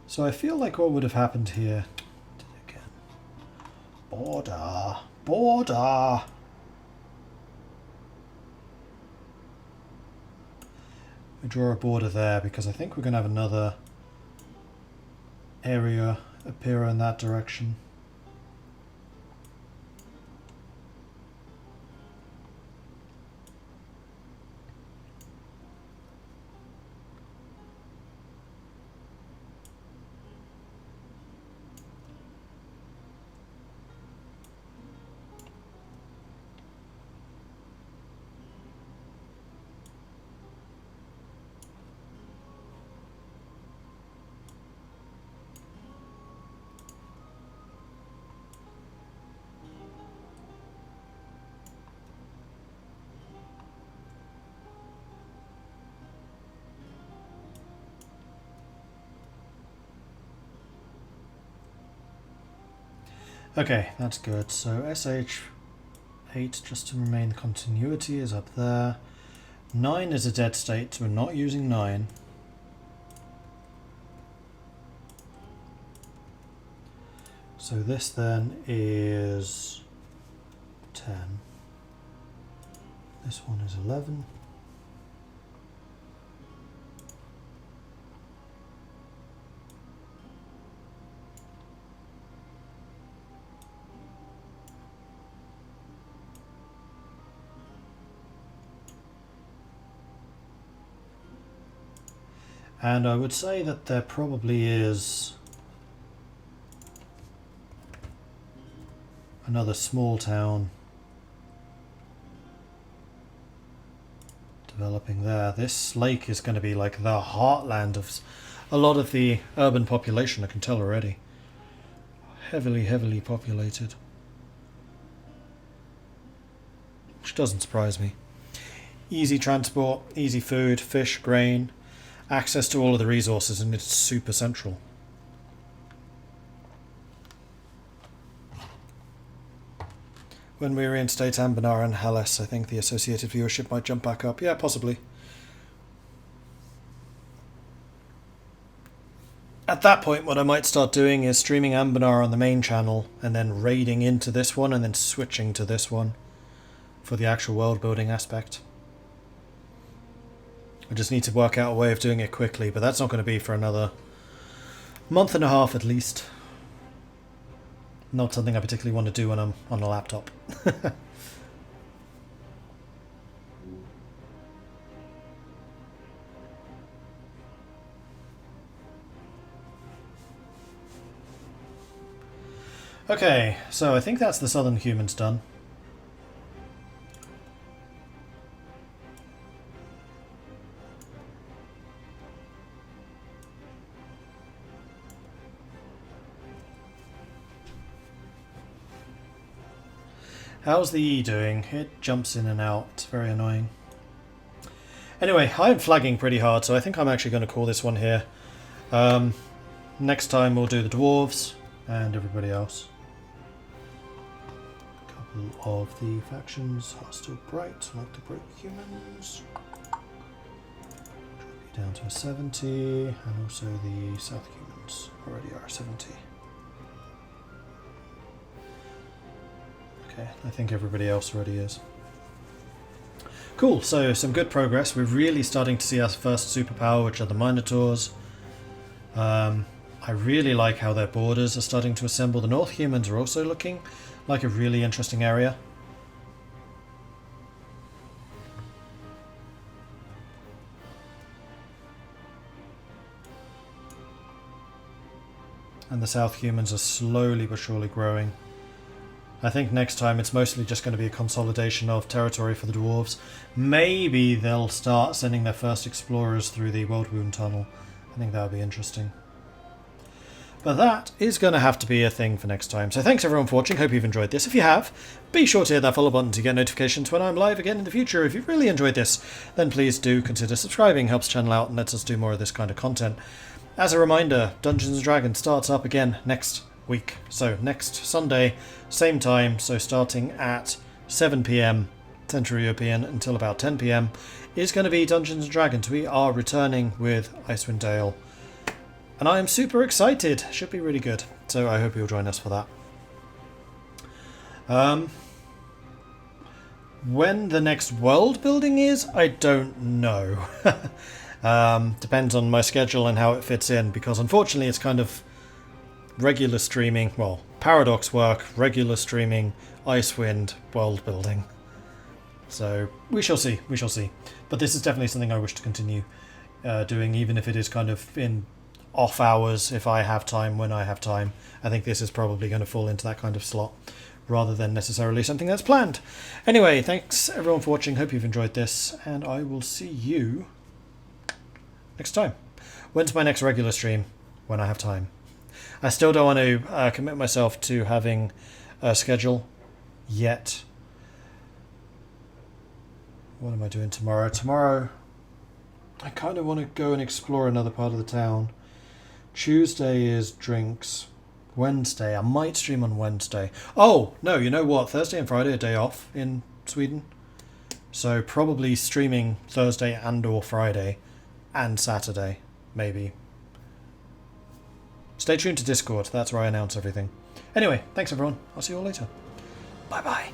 So I feel like what would have happened here... Again. Border. Border. We draw a border there because I think we're going to have another area appear in that direction. Okay, that's good. So SH8, just to remain the continuity, is up there. 9 is a dead state, so we're not using 9. So this then is 10. This one is 11. And I would say that there probably is another small town developing there. This lake is going to be like the heartland of a lot of the urban population, I can tell already. Heavily, heavily populated. Which doesn't surprise me. Easy transport, easy food, fish, grain. Access to all of the resources, and it's super central. When we reinstate Ambenar and Hellas, I think the associated viewership might jump back up. Yeah, possibly. At that point, what I might start doing is streaming Ambenar on the main channel, and then raiding into this one, and then switching to this one for the actual world building aspect. I just need to work out a way of doing it quickly, but that's not going to be for another month and a half at least. Not something I particularly want to do when I'm on a laptop. Okay, so I think that's the southern humans done. How's the E doing? It jumps in and out. It's very annoying. Anyway, I'm flagging pretty hard, so I think I'm actually going to call this one here. Not Next time we'll do the dwarves and everybody else. A couple of the factions are still bright, like the bright humans. Drop you down to a 70, and also the south humans already are 70. Okay, I think everybody else already is. Cool, so some good progress. We're really starting to see our first superpower, which are the Minotaurs. I really like how their borders are starting to assemble. The North humans are also looking like a really interesting area. And the South humans are slowly but surely growing. I think next time it's mostly just going to be a consolidation of territory for the dwarves. Maybe they'll start sending their first explorers through the World Wound Tunnel. I think that would be interesting. But that is going to have to be a thing for next time. So thanks everyone for watching. Hope you've enjoyed this. If you have, be sure to hit that follow button to get notifications when I'm live again in the future. If you've really enjoyed this, then please do consider subscribing. Helps the channel out and lets us do more of this kind of content. As a reminder, Dungeons & Dragons starts up again next week. So next Sunday, same time, so starting at 7 PM Central European until about 10 PM is going to be Dungeons & Dragons. We are returning with Icewind Dale. And I am super excited. Should be really good. So I hope you'll join us for that. When the next world building is, I don't know. Depends on my schedule and how it fits in, because unfortunately it's kind of regular streaming, well, Paradox work, regular streaming, Icewind, world building. So we shall see, we shall see. But this is definitely something I wish to continue doing, even if it is kind of in off hours, if I have time, when I have time. I think this is probably going to fall into that kind of slot, rather than necessarily something that's planned. Anyway, thanks everyone for watching, hope you've enjoyed this, and I will see you next time. When's my next regular stream? When I have time. I still don't want to commit myself to having a schedule yet. What am I doing tomorrow? Tomorrow, I kind of want to go and explore another part of the town. Tuesday is drinks. Wednesday, I might stream on Wednesday. Oh, no, you know what? Thursday and Friday are day off in Sweden. So probably streaming Thursday and or Friday and Saturday, maybe. Stay tuned to Discord, that's where I announce everything. Anyway, thanks everyone. I'll see you all later. Bye bye.